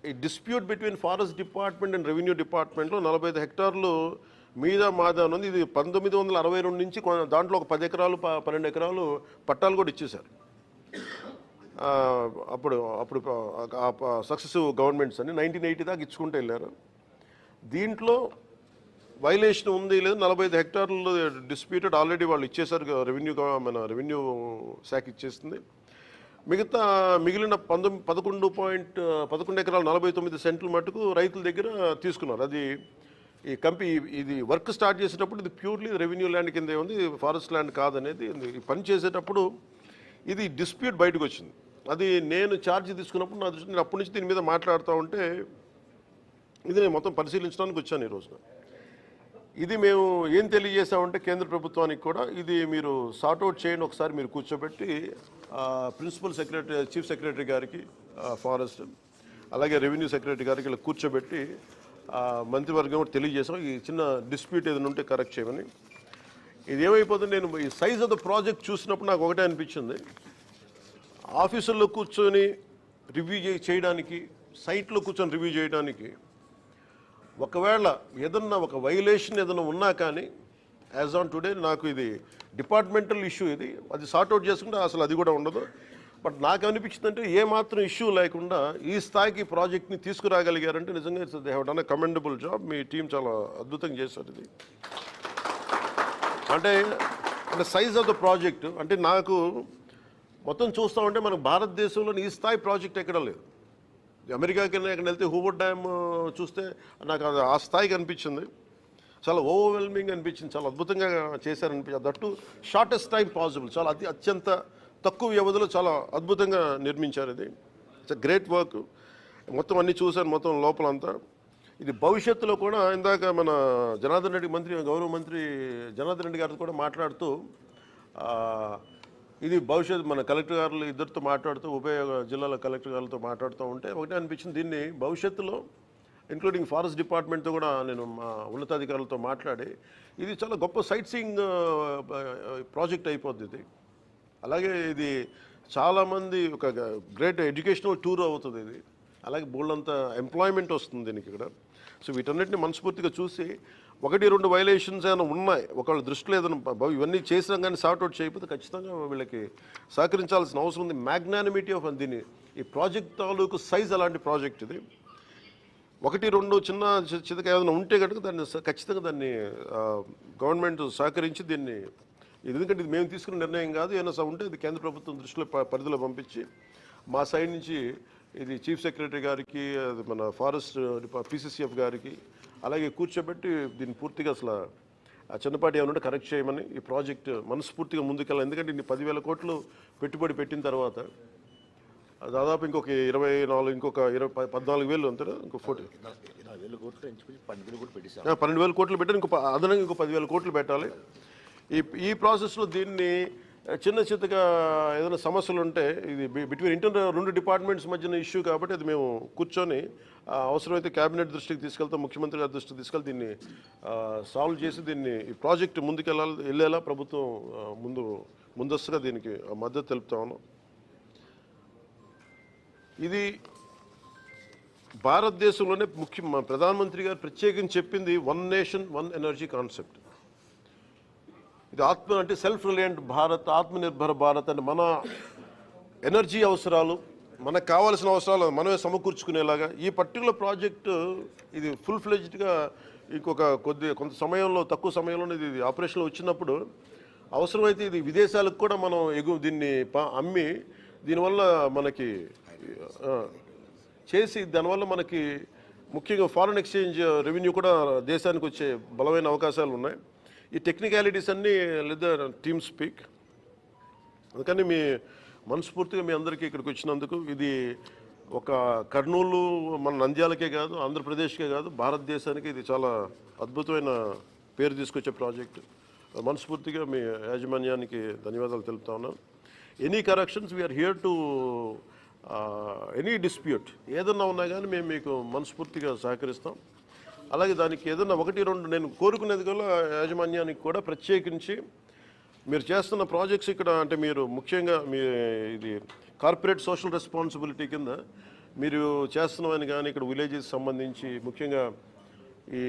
ఈ dispute between forest department and revenue డిపార్ట్మెంట్లో 45 హెక్టార్లు మీద మాదా ఉంది. ఇది 1962 నుంచి దాంట్లో ఒక 10 ఎకరాలు 12 ఎకరాలు పట్టాలు కూడా ఇచ్చేశారు. అప్పుడు అప్పుడు సక్సెసివ్ గవర్నమెంట్స్ అని 1980 దాకా ఇచ్చుకుంటూ వెళ్ళారు. దీంట్లో వైలేషన్ ఉంది లేదు, 45 హెక్టార్లు డిస్ప్యూటెడ్ ఆల్రెడీ వాళ్ళు ఇచ్చేశారు, రెవెన్యూ శాఖ ఇచ్చేస్తుంది. మిగిలిన 11 ఎకరాలు 49 సెంట్లు మటుకు రైతుల దగ్గర తీసుకున్నారు. అది ఇది వర్క్ స్టార్ట్ చేసేటప్పుడు ఇది ప్యూర్లీ రెవెన్యూ ల్యాండ్ కిందే ఉంది, ఫారెస్ట్ ల్యాండ్ కాదనేది. ఈ పని చేసేటప్పుడు ఇది డిస్ప్యూట్ బయటకు వచ్చింది. అది నేను ఛార్జ్ తీసుకున్నప్పుడు నా దృష్టి, నేను అప్పటి నుంచి దీని మీద మాట్లాడుతూ ఉంటే ఇది నేను మొత్తం పరిశీలించడానికి వచ్చాను ఈ రోజున. ఇది మేము ఏం తెలియజేసామంటే కేంద్ర ప్రభుత్వానికి కూడా ఇది మీరు సార్ట్అవుట్ చేయండి, ఒకసారి మీరు కూర్చోబెట్టి ప్రిన్సిపల్ సెక్రటరీ, చీఫ్ సెక్రటరీ గారికి ఫారెస్ట్, అలాగే రెవెన్యూ సెక్రటరీ గారికి ఇలా కూర్చోబెట్టి మంత్రివర్గం కూడా తెలియజేసాం ఈ చిన్న డిస్ప్యూట్ ఏదైనా ఉంటే కరెక్ట్ చేయమని. ఇది ఏమైపోతుంది, నేను ఈ సైజ్ ఆఫ్ ద ప్రాజెక్ట్ చూసినప్పుడు నాకు ఒకటే అనిపించింది, ఆఫీసుల్లో కూర్చొని రివ్యూ చేయడానికి, సైట్లో కూర్చొని రివ్యూ చేయడానికి ఒకవేళ ఏదన్నా ఒక వైలేషన్ ఏదైనా ఉన్నా కానీ యాజ్ ఆన్ టుడే నాకు ఇది డిపార్ట్మెంటల్ ఇష్యూ, ఇది అది సార్ట్అవుట్ చేసుకుంటే అసలు అది కూడా ఉండదు. బట్ నాకు అనిపించిందంటే ఏమాత్రం ఇష్యూ లేకుండా ఈ స్థాయికి ప్రాజెక్ట్ని తీసుకురాగలిగారంటే నిజంగా they have done a commendable job. Me team చాలా అద్భుతంగా చేశారు ఇది. అంటే సైజ్ ఆఫ్ ద ప్రాజెక్టు అంటే నాకు మొత్తం చూస్తూ ఉంటే మనకు భారతదేశంలో ఈ స్థాయి ప్రాజెక్ట్ ఎక్కడ లేదు. అమెరికాకి ఎక్కడ వెళ్తే హూవర్డ్ డ్యామ్ చూస్తే నాకు అది ఆ స్థాయికి అనిపించింది, చాలా ఓవర్వెల్మింగ్ అనిపించింది, చాలా అద్భుతంగా చేశారనిపించింది. దట్టు షార్టెస్ట్ టైం పాసిబుల్, చాలా అత్యంత తక్కువ వ్యవధిలో చాలా అద్భుతంగా నిర్మించారు. ఇది ఇట్స్ గ్రేట్ వర్క్. మొత్తం అన్నీ చూశాను, మొత్తం లోపలంతా. ఇది భవిష్యత్తులో కూడా ఇందాక మన జనార్దన్ రెడ్డి గౌరవ మంత్రి జనార్దన్ రెడ్డి గారితో కూడా మాట్లాడుతూ ఇది భవిష్యత్తు మన కలెక్టర్ గారులు ఇద్దరితో మాట్లాడుతూ ఉభయ జిల్లాల కలెక్టర్ గారులతో మాట్లాడుతూ ఉంటే ఒకటే అనిపించింది, దీన్ని భవిష్యత్తులో ఇంక్లూడింగ్ ఫారెస్ట్ డిపార్ట్మెంట్తో కూడా నేను మా ఉన్నతాధికారులతో మాట్లాడి ఇది చాలా గొప్ప సైట్ సీయింగ్ ప్రాజెక్ట్ అయిపోద్ది ఇది. అలాగే ఇది చాలామంది ఒక గ్రేట్ ఎడ్యుకేషనల్ టూర్ అవుతుంది ఇది. అలాగే బోల్డంత ఎంప్లాయ్మెంట్ వస్తుంది దీనికి ఇక్కడ. సో వీటన్నిటిని మనస్ఫూర్తిగా చూసి 1-2 వైలేషన్స్ ఏమైనా ఉన్నాయి, ఒకళ్ళ దృష్టిలో ఏదైనా ఇవన్నీ చేసినా కానీ సార్ట్అవుట్ చేయకపోతే ఖచ్చితంగా వీళ్ళకి సహకరించాల్సిన అవసరం ఉంది. మ్యాగ్నానిమిటీ ఆఫ్ దీన్ని ఈ ప్రాజెక్ట్ తాలూకు సైజ్ అలాంటి ప్రాజెక్ట్ ఇది. 1-2 చిన్న చితక ఏదైనా ఉంటే కనుక దాన్ని ఖచ్చితంగా దాన్ని గవర్నమెంట్ సహకరించి దీన్ని, ఎందుకంటే ఇది మేము తీసుకున్న నిర్ణయం కాదు, ఏమైనా ఉంటే ఇది కేంద్ర ప్రభుత్వం దృష్టిలో పరిధిలో పంపించి మా సైడ్ నుంచి ఇది చీఫ్ సెక్రటరీ గారికి, అది మన ఫారెస్ట్ PCCF గారికి అలాగే కూర్చోబెట్టి దీన్ని పూర్తిగా అసలు ఆ చిన్నపాటి ఏమన్నా కరెక్ట్ చేయమని ఈ ప్రాజెక్ట్ మనస్ఫూర్తిగా ముందుకెళ్ళాలి. ఎందుకంటే ఇన్ని 10,000 కోట్లు పెట్టుబడి పెట్టిన తర్వాత దాదాపు ఇంకొక 14,000 అంతేనా, ఇంకో 12,000 కోట్లు 12,000 కోట్లు పెట్టాలి, అదనంగా ఇంకో 10,000 కోట్లు పెట్టాలి. ఈ ప్రాసెస్లో దీన్ని చిన్న చిత్తగా ఏదైనా సమస్యలు ఉంటే ఇది బిట్వీన్ రెండు డిపార్ట్మెంట్స్ మధ్యన ఇష్యూ కాబట్టి అది మేము కూర్చొని అవసరమైతే క్యాబినెట్ దృష్టికి తీసుకెళ్తాం, ముఖ్యమంత్రి గారి దృష్టికి తీసుకెళ్తే దీన్ని సాల్వ్ చేసి దీన్ని ఈ ప్రాజెక్ట్ వెళ్ళేలా ప్రభుత్వం ముందస్తుగా దీనికి మద్దతు తెలుపుతా ఉన్నాం. ఇది భారతదేశంలోనే ప్రధానమంత్రి గారు ప్రత్యేకించి చెప్పింది one nation one energy concept. ఇది అంటే సెల్ఫ్ రిలయంట్ భారత్, ఆత్మనిర్భర భారత్ అని మన ఎనర్జీ అవసరాలు, మనకు కావాల్సిన అవసరాలు మనమే సమకూర్చుకునేలాగా ఈ పర్టికులర్ ప్రాజెక్టు ఇది ఫుల్ ఫ్లెడ్జ్డ్గా కొంత సమయంలో, తక్కువ సమయంలోనే ఇది ఆపరేషన్లో వచ్చినప్పుడు అవసరమైతే ఇది విదేశాలకు కూడా మనం దీన్ని అమ్మి దీనివల్ల మనకి చేసి దానివల్ల మనకి ముఖ్యంగా ఫారెన్ ఎక్స్చేంజ్ రెవెన్యూ కూడా దేశానికి వచ్చే బలమైన అవకాశాలు ఉన్నాయి. ఈ టెక్నికాలిటీస్ అన్నీ లేదా టీమ్ స్పీక్, అందుకని మనస్ఫూర్తిగా మీ అందరికీ ఇక్కడికి వచ్చినందుకు. ఇది ఒక కర్నూలు మన నంద్యాలకే కాదు, ఆంధ్రప్రదేశ్కే కాదు, భారతదేశానికి ఇది చాలా అద్భుతమైన పేరు తీసుకొచ్చే ప్రాజెక్టు. మనస్ఫూర్తిగా మీ యాజమాన్యానికి ధన్యవాదాలు తెలుపుతా ఉన్నాను. Any corrections we are here to any dispute ఏదన్నా ఉన్నా కానీ మేము మీకు మనస్ఫూర్తిగా సహకరిస్తాం. అలాగే దానికి ఏదన్నా 1-2 నేను కోరుకునేది కూడా యాజమాన్యానికి కూడా ప్రత్యేకించి మీరు చేస్తున్న ప్రాజెక్ట్స్ ఇక్కడ అంటే మీరు ముఖ్యంగా మీ ఇది కార్పొరేట్ సోషల్ రెస్పాన్సిబిలిటీ కింద మీరు చేస్తున్నామని కానీ ఇక్కడ విలేజెస్ సంబంధించి ముఖ్యంగా ఈ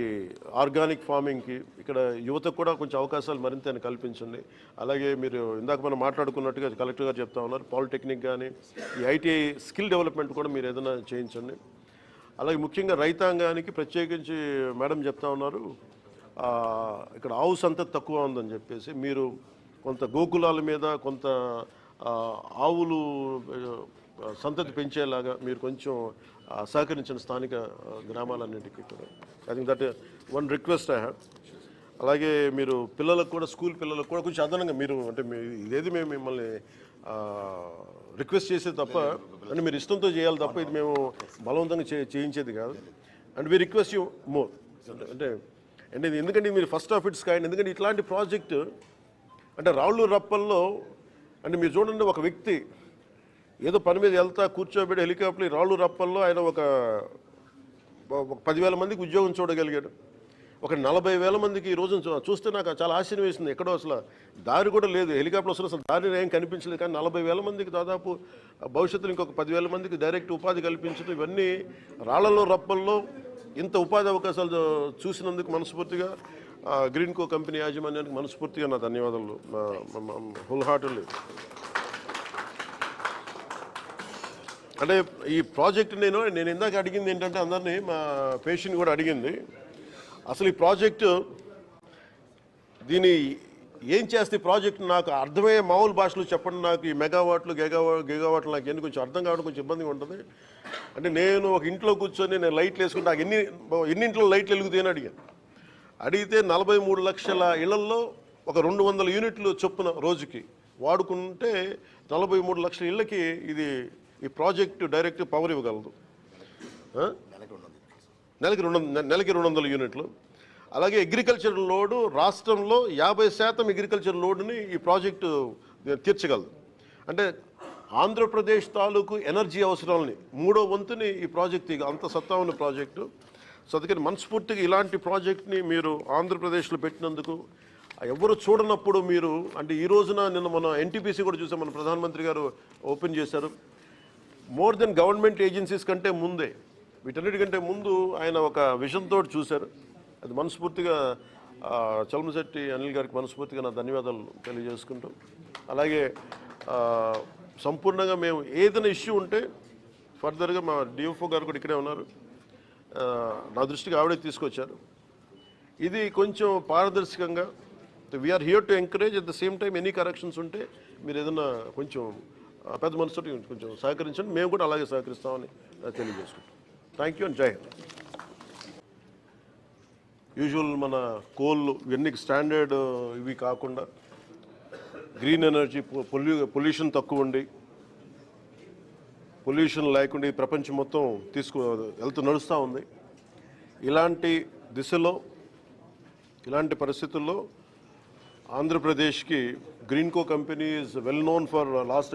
ఆర్గానిక్ ఫార్మింగ్కి ఇక్కడ యువతకు కూడా కొంచెం అవకాశాలు మరింత కల్పించండి. అలాగే మీరు ఇందాక మనం మాట్లాడుకున్నట్టుగా కలెక్టర్ గారు చెప్తా ఉన్నారు, పాలిటెక్నిక్ కానీ ఈ ఐటీఐ స్కిల్ డెవలప్మెంట్ కూడా మీరు ఏదైనా చేయించండి. అలాగే ముఖ్యంగా రైతాంగానికి ప్రత్యేకించి మేడం చెప్తా ఉన్నారు ఇక్కడ ఆవు సంతతి తక్కువ ఉందని చెప్పేసి మీరు కొంత గోకులాల మీద కొంత ఆవులు సంతతి పెంచేలాగా మీరు కొంచెం సహకరించిన స్థానిక గ్రామాలన్నింటికీ కూడా. I think that one request I have. అలాగే మీరు పిల్లలకు కూడా స్కూల్ పిల్లలకు కూడా కొంచెం అదనంగా మీరు అంటే ఇదేది మేము మిమ్మల్ని రిక్వెస్ట్ చేసేది తప్ప అంటే మీరు ఇష్టంతో చేయాలి తప్ప ఇది మేము బలవంతంగా చేయించేది కాదు. And we request you more అంటే అంటే ఎందుకంటే మీరు ఫస్ట్ ఆఫ్ ఇట్స్ కైండ్. ఎందుకంటే ఇట్లాంటి ప్రాజెక్టు అంటే రాళ్ళు రప్పల్లో అంటే మీరు చూడండి ఒక వ్యక్తి ఏదో పని మీద వెళ్తా కూర్చోబెట్టి హెలికాప్టర్ రాళ్ళు రప్పల్లో ఆయన ఒక 10,000 మందికి ఉద్యోగం చూడగలిగాడు. ఒక 40,000 మందికి ఈ రోజున చూస్తే నాకు చాలా ఆశ్చర్యం వేసింది. ఎక్కడో అసలు దారి కూడా లేదు, హెలికాప్టర్ వస్తున్న అసలు దారి ఏం కనిపించలేదు. కానీ 40,000 మందికి దాదాపు భవిష్యత్తులో ఇంకొక 10,000 మందికి డైరెక్ట్ ఉపాధి కల్పించడం ఇవన్నీ రాళ్లలో రప్పల్లో ఇంత ఉపాధి అవకాశాలు చూసినందుకు మనస్ఫూర్తిగా గ్రీన్కో కంపెనీ యాజమాన్యానికి మనస్ఫూర్తిగా నా ధన్యవాదాలు ఫుల్ హార్టెడ్లీ. అంటే ఈ ప్రాజెక్ట్ నేను ఇందాక అడిగింది ఏంటంటే అందరినీ మా పేషెంట్ కూడా అడిగింది అసలు ఈ ప్రాజెక్టు దీని ఏం చేస్తే ప్రాజెక్ట్ నాకు అర్థమయ్యే మామూలు భాషలో చెప్పండి. నాకు ఈ మెగావాట్లు గిగావాట్లు నాకు ఎందుకు కొంచెం అర్థం కావడం కొంచెం ఇబ్బందిగా ఉంటుంది. అంటే నేను ఒక ఇంట్లో కూర్చొని నేను లైట్లు వేసుకుంటే నాకు ఎన్ని ఇంట్లో లైట్లు వెలుగుతాయని అడిగితే 43 లక్షల ఇళ్లల్లో ఒక 200 యూనిట్లు చొప్పున రోజుకి వాడుకుంటే 43 లక్షల ఇళ్ళకి ఇది ఈ ప్రాజెక్టు డైరెక్ట్ పవర్ ఇవ్వగలదు. నెలకి 200 యూనిట్లు. అలాగే అగ్రికల్చర్ లోడు రాష్ట్రంలో 50% అగ్రికల్చర్ లోడుని ఈ ప్రాజెక్టు తీర్చగలదు. అంటే ఆంధ్రప్రదేశ్ తాలూకు ఎనర్జీ అవసరాలని 3వ వంతుని ఈ ప్రాజెక్టు అంత సత్తా ఉన్న ప్రాజెక్టు. సో అందుకని మనస్ఫూర్తిగా ఇలాంటి ప్రాజెక్ట్ని మీరు ఆంధ్రప్రదేశ్లో పెట్టినందుకు ఎవరు చూడనప్పుడు మీరు అంటే ఈ రోజున నిన్న మన ఎన్టీపీసీ కూడా చూసాం, మన ప్రధానమంత్రి గారు ఓపెన్ చేశారు. మోర్ దెన్ గవర్నమెంట్ ఏజెన్సీస్ కంటే ముందే వీటన్నిటికంటే ముందు ఆయన ఒక విజన్తో చూశారు. అది మనస్ఫూర్తిగా చలమశెట్టి అనిల్ గారికి మనస్ఫూర్తిగా నా ధన్యవాదాలు తెలియజేసుకుంటాం. అలాగే సంపూర్ణంగా మేము ఏదైనా ఇష్యూ ఉంటే ఫర్దర్గా మా డిఎఫ్ఓ గారు కూడా ఇక్కడే ఉన్నారు, నా దృష్టికి ఆవిడే తీసుకొచ్చారు. ఇది కొంచెం పారదర్శకంగా we are here to encourage. At the same time any corrections ఉంటే మీరు ఏదైనా కొంచెం పెద్ద మనసుతో కొంచెం సహకరించండి, మేము కూడా అలాగే సహకరిస్తామని తెలియజేసుకుంటాం. థ్యాంక్ యూ అండ్ జై హింద్. యూజువల్ మన కోల్ ఇవన్నీ స్టాండర్డ్ ఇవి కాకుండా గ్రీన్ ఎనర్జీ పొల్యూషన్ తక్కువ ఉండి పొల్యూషన్ లేకుండా ఈ ప్రపంచం మొత్తం నడుస్తూ ఉంది. ఇలాంటి దిశలో ఇలాంటి పరిస్థితుల్లో ఆంధ్రప్రదేశ్కి Greenko company is well known for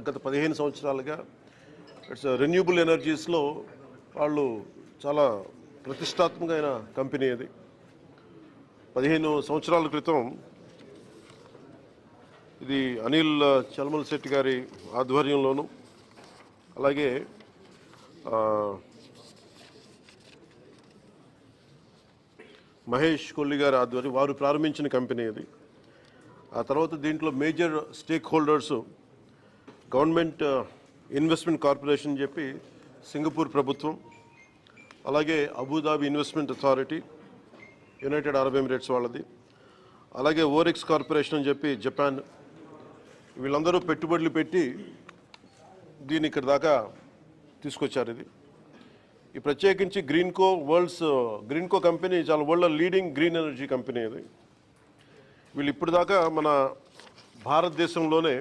గత 15 సంవత్సరాలుగా ఇట్స్ రెన్యూబుల్ ఎనర్జీస్లో వాళ్ళు చాలా ప్రతిష్టాత్మకమైన కంపెనీ. అది 15 సంవత్సరాల క్రితం ఇది అనిల్ చలమశెట్టి గారి ఆధ్వర్యంలోనూ అలాగే మహేష్ కొల్లి గారి ఆధ్వర్యం వారు ప్రారంభించిన కంపెనీ అది. ఆ తర్వాత దీంట్లో major stake holders government investment corporation చెప్పి సింగపూర్ ప్రభుత్వం, అలాగే Abu Dhabi investment authority United Arab Emirates వాళ్ళది, అలాగే ఓరెక్స్ కార్పొరేషన్ అని చెప్పి జపాన్, వీళ్ళందరూ పెట్టుబడులు పెట్టి దీన్ని ఇక్కడ దాకా తీసుకొచ్చారు. ఇది ఈ ప్రత్యేకించి గ్రీన్కో కంపెనీ చాలా world leading green energy company. ఇది వీళ్ళు ఇప్పుడు దాకా మన భారతదేశంలోనే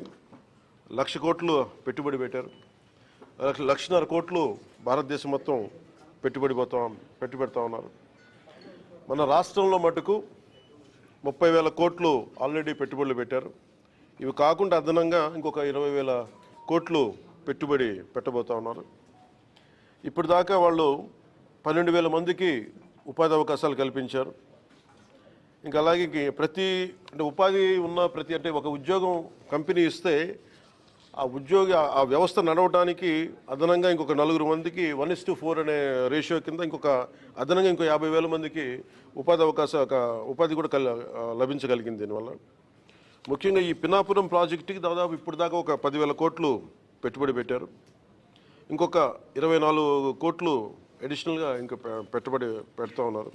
1,00,000 కోట్లు పెట్టుబడి పెట్టారు. 1,50,000 కోట్లు భారతదేశం మొత్తం పెట్టుబెడతా ఉన్నారు. మన రాష్ట్రంలో మటుకు 30,000 కోట్లు ఆల్రెడీ పెట్టుబడులు పెట్టారు. ఇవి కాకుండా అదనంగా ఇంకొక 20,000 కోట్లు పెట్టుబడి పెట్టబోతా ఉన్నారు. ఇప్పటిదాకా వాళ్ళు 12,000 మందికి ఉపాధి అవకాశాలు కల్పించారు. ఇంకా అలాగే ఉపాధి ఉన్న అంటే ఒక ఉద్యోగం కంపెనీ ఇస్తే ఆ వ్యవస్థ నడవడానికి అదనంగా ఇంకొక 4 మందికి 1:4 అనే రేషియో కింద అదనంగా 50,000 మందికి ఉపాధి కూడా లభించగలిగింది. దీనివల్ల ముఖ్యంగా ఈ పినాపురం ప్రాజెక్టుకి దాదాపు ఇప్పటిదాకా ఒక 10,000 కోట్లు పెట్టుబడి పెట్టారు. ఇంకొక 24 కోట్లు అడిషనల్గా పెట్టుబడి పెడతా ఉన్నారు.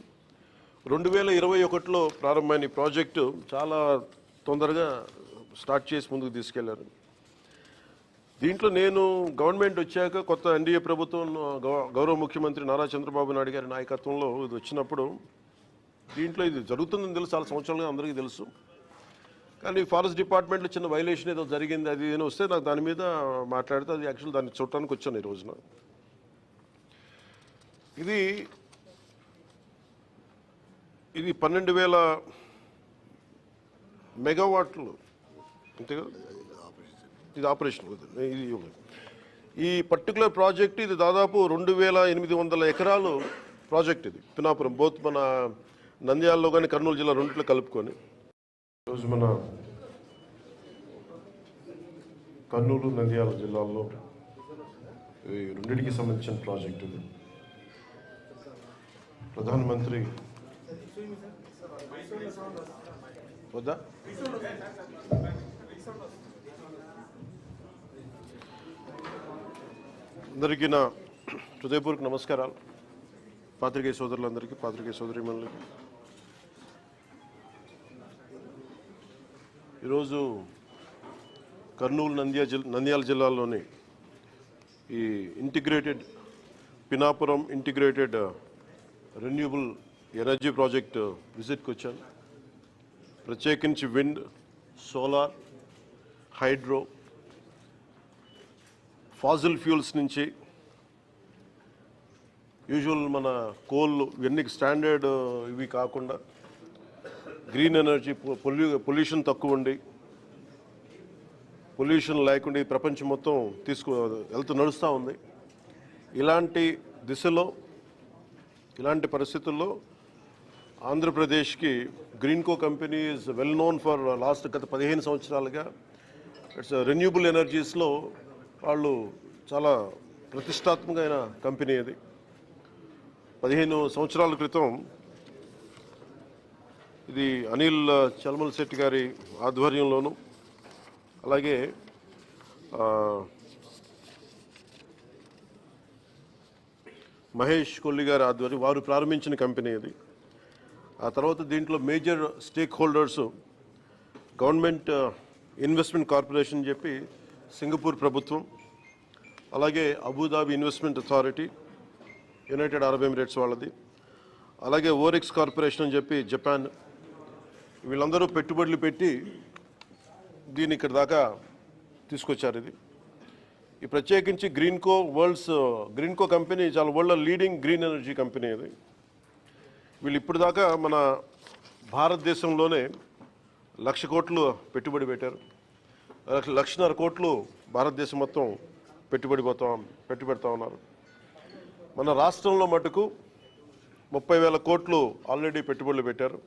2021లో ప్రారంభమైన ఈ ప్రాజెక్టు చాలా తొందరగా స్టార్ట్ చేసి ముందుకు తీసుకెళ్లారు. దీంట్లో నేను గవర్నమెంట్ వచ్చాక కొత్త ఎన్డీఏ ప్రభుత్వం గౌరవ ముఖ్యమంత్రి నారా చంద్రబాబు నాయుడు గారి నాయకత్వంలో ఇది వచ్చినప్పుడు దీంట్లో ఇది జరుగుతుందని తెలుసు, చాలా సంవత్సరాలుగా అందరికీ తెలుసు. కానీ ఫారెస్ట్ డిపార్ట్మెంట్లో చిన్న వైలేషన్ ఏదో జరిగింది, అది ఏదో వస్తే నాకు దాని మీద మాట్లాడితే అది యాక్చువల్ దాన్ని చూడటానికి వచ్చాను ఈ రోజున. ఇది 12,000 మెగావాట్లు అంతే కదా, ఇది ఆపరేషన్. ఈ పర్టికులర్ ప్రాజెక్ట్ ఇది దాదాపు 2,800 ఎకరాలు ప్రాజెక్ట్. ఇది పినాపురం బోత్ మన నంద్యాలలో కానీ కర్నూలు జిల్లా రెండిట్లో కలుపుకొని ఈరోజు మన కర్నూలు నంద్యాల జిల్లాల్లో ఈ రెండింటికి సంబంధించిన ప్రాజెక్టు. ఇది ప్రధానమంత్రి వద్దా అందరికీ నా హృదయపూర్వక నమస్కారాలు. పాత్రికేయ సోదరులందరికీ, పాత్రికేయ సోదరీమణులకి. ఈరోజు కర్నూలు నంద్యాల జిల్లాలోని ఈ Pinapuram integrated renewable energy project విజిట్కి వచ్చాను. ప్రత్యేకించి wind, solar, hydro, fossil fuels నుంచి యూజువల్ మన కోల్ ఇవన్నీ స్టాండర్డ్ ఇవి కాకుండా గ్రీన్ ఎనర్జీ, పొల్యూషన్ తక్కువ ఉండి పొల్యూషన్ లేకుండా ఈ ప్రపంచం మొత్తం నడుస్తూ ఉంది. ఇలాంటి దిశలో, ఇలాంటి పరిస్థితుల్లో ఆంధ్రప్రదేశ్కి Greenko company is well known for గత 15 సంవత్సరాలుగా ఇట్స్ రెన్యూబుల్ ఎనర్జీస్లో వాళ్ళు చాలా ప్రతిష్టాత్మకమైన కంపెనీ. అది 15 సంవత్సరాల క్రితం ఇది అనిల్ చల్మల్ శెట్టి గారి ఆధ్వర్యంలోను, అలాగే మహేష్ కొల్లి గారి ఆధ్వర్యం వారు ప్రారంభించిన కంపెనీ ఇది. ఆ తర్వాత దీంట్లో major stake holders government investment corporation చెప్పి సింగపూర్ ప్రభుత్వం, అలాగే Abu Dhabi investment authority United Arab Emirates వాళ్ళది, అలాగే ఓరెక్స్ కార్పొరేషన్ అని చెప్పి జపాన్, వీళ్ళందరూ పెట్టుబడులు పెట్టి దీన్ని ఇక్కడ దాకా తీసుకొచ్చారు. ఈ ప్రత్యేకించి గ్రీన్కో కంపెనీ చాలా వరల్డ్లో లీడింగ్ గ్రీన్ ఎనర్జీ కంపెనీ. ఇది వీళ్ళు ఇప్పుడు దాకా మన భారతదేశంలోనే 1,00,000 కోట్లు పెట్టుబడి పెట్టారు. 1,50,000 కోట్లు భారతదేశం మొత్తం పెట్టుబెడతా ఉన్నారు. మన రాష్ట్రంలో మటుకు 30,000 కోట్లు ఆల్రెడీ పెట్టుబడులు పెట్టారు.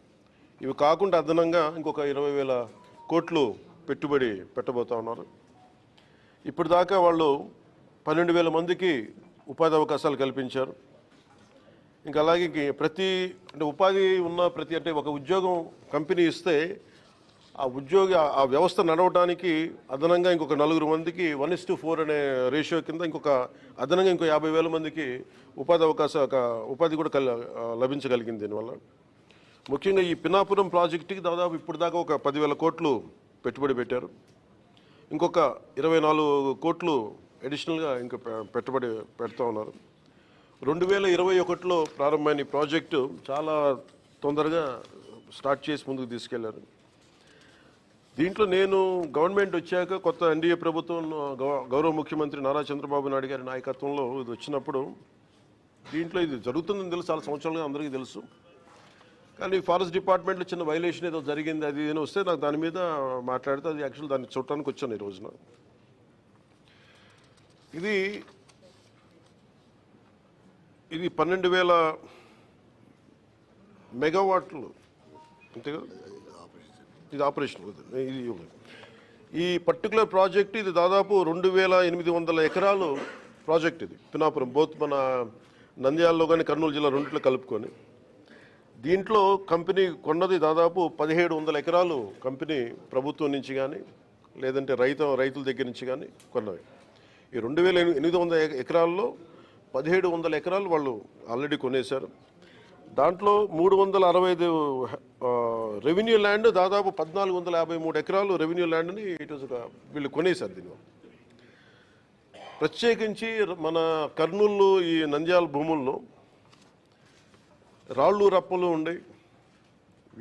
ఇవి కాకుండా అదనంగా ఇంకొక 20,000 కోట్లు పెట్టుబడి పెట్టబోతా ఉన్నారు. ఇప్పటిదాకా వాళ్ళు 12,000 మందికి ఉపాధి అవకాశాలు కల్పించారు. ఇంకా అలాగే ఉపాధి ఉన్న అంటే ఒక ఉద్యోగం కంపెనీ ఇస్తే ఆ వ్యవస్థ నడవడానికి అదనంగా ఇంకొక 4 మందికి 1:4 అనే రేషియో కింద అదనంగా 50,000 మందికి ఉపాధి కూడా లభించగలిగింది. దీనివల్ల ముఖ్యంగా ఈ పినాపురం ప్రాజెక్టుకి దాదాపు ఇప్పటిదాకా ఒక 10,000 కోట్లు పెట్టుబడి పెట్టారు. ఇంకొక 24 కోట్లు అడిషనల్గా పెట్టుబడి పెడతా ఉన్నారు. 2021లో ప్రారంభమైన ఈ ప్రాజెక్టు చాలా తొందరగా స్టార్ట్ చేసి ముందుకు తీసుకెళ్లారు. దీంట్లో నేను గవర్నమెంట్ వచ్చాక కొత్త ఎన్డీఏ ప్రభుత్వం గౌరవ ముఖ్యమంత్రి నారా చంద్రబాబు నాయుడు గారి నాయకత్వంలో ఇది వచ్చినప్పుడు దీంట్లో ఇది జరుగుతుందని తెలుసు, చాలా సంవత్సరాలుగా అందరికీ తెలుసు. కానీ ఫారెస్ట్ డిపార్ట్మెంట్లో చిన్న వైలేషన్ ఏదో జరిగింది, అది ఏదో వస్తే నాకు దాని మీద మాట్లాడితే అది యాక్చువల్ దాన్ని చూడటానికి వచ్చాను ఈ రోజున. ఇది 12,000 మెగావాట్లు అంతే కదా, ఇది ఆపరేషన్. ఈ పర్టికులర్ ప్రాజెక్ట్ ఇది దాదాపు 2,800 ఎకరాలు ప్రాజెక్ట్. ఇది పినాపురం బోత్ మన నంద్యాలలో కానీ కర్నూలు జిల్లా రెండిట్లో కలుపుకొని. దీంట్లో కంపెనీ కొన్నది దాదాపు 1,700 ఎకరాలు కంపెనీ ప్రభుత్వం నుంచి కానీ లేదంటే రైతుల దగ్గర నుంచి కానీ కొన్నవి. ఈ 2,800 ఎకరాల్లో 1,700 ఎకరాలు వాళ్ళు ఆల్రెడీ కొనేశారు. దాంట్లో 365 రెవెన్యూ ల్యాండ్, దాదాపు 1,453 ఎకరాలు రెవెన్యూ ల్యాండ్ని వీళ్ళు కొనేశారు. దీనివల్ల ప్రత్యేకించి మన కర్నూలు ఈ నంద్యాల భూముల్లో రాళ్ళు రప్పలు ఉండి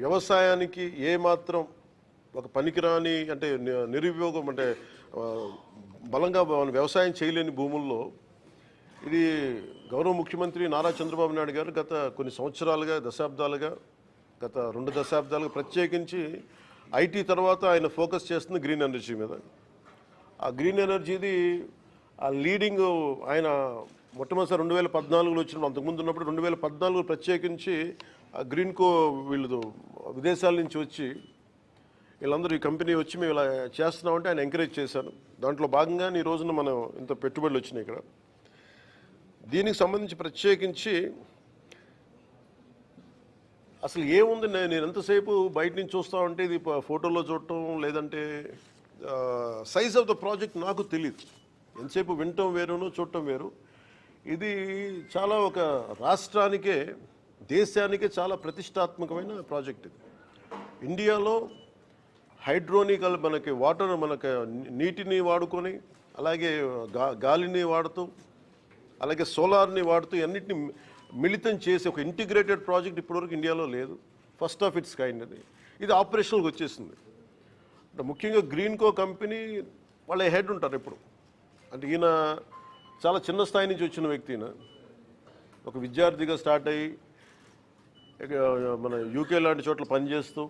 వ్యవసాయానికి ఏమాత్రం ఒక పనికిరాని అంటే నిరుపయోగం అంటే బలంగా వ్యవసాయం చేయలేని భూముల్లో ఇది గౌరవ ముఖ్యమంత్రి నారా చంద్రబాబు నాయుడు గారు గత కొన్ని సంవత్సరాలుగా గత 2 దశాబ్దాలుగా ప్రత్యేకించి ఐటీ తర్వాత ఆయన ఫోకస్ చేస్తుంది గ్రీన్ ఎనర్జీ మీద. ఆ గ్రీన్ ఎనర్జీది ఆ లీడింగ్ ఆయన మొట్టమొదటిసారి 2014లో వచ్చిన, అంతకుముందు ఉన్నప్పుడు 2014 ప్రత్యేకించి ఆ గ్రీన్కో వీళ్ళు విదేశాల నుంచి వచ్చి వీళ్ళందరూ ఈ కంపెనీ వచ్చి మేము ఇలా చేస్తున్నామంటే ఆయన ఎంకరేజ్ చేశాను. దాంట్లో భాగంగానే ఈ రోజున మనం ఇంత పెట్టుబడులు వచ్చినాయి ఇక్కడ. దీనికి సంబంధించి ప్రత్యేకించి అసలు ఏముంది, నేను ఎంతసేపు బయట నుంచి చూస్తా ఉంటే ఇది ఫోటోలో చూడటం లేదంటే సైజ్ ఆఫ్ ద ప్రాజెక్ట్ నాకు తెలియదు. ఎంతసేపు వినటం వేరును చూడటం వేరు. ఇది చాలా ఒక రాష్ట్రానికే దేశానికే చాలా ప్రతిష్టాత్మకమైన ప్రాజెక్ట్. ఇది ఇండియాలో హైడ్రోనికల్ మనకి వాటర్ మనకి నీటిని వాడుకొని అలాగే గాలిని వాడుతూ అలాగే సోలార్ని వాడుతూ అన్నిటిని మిళితం చేసి ఒక ఇంటిగ్రేటెడ్ ప్రాజెక్ట్ ఇప్పటివరకు ఇండియాలో లేదు. ఫస్ట్ ఆఫ్ ఇట్స్ కైండ్ అది. ఇది ఆపరేషనల్కి వచ్చేసింది. అంటే ముఖ్యంగా గ్రీన్కో కంపెనీ వాళ్ళ హెడ్ ఉంటారు ఎప్పుడు. అంటే ఈయన చాలా చిన్న స్థాయి నుంచి వచ్చిన వ్యక్తి. ఈయన ఒక విద్యార్థిగా స్టార్ట్ అయ్యి మన యూకే లాంటి చోట్ల పనిచేస్తూ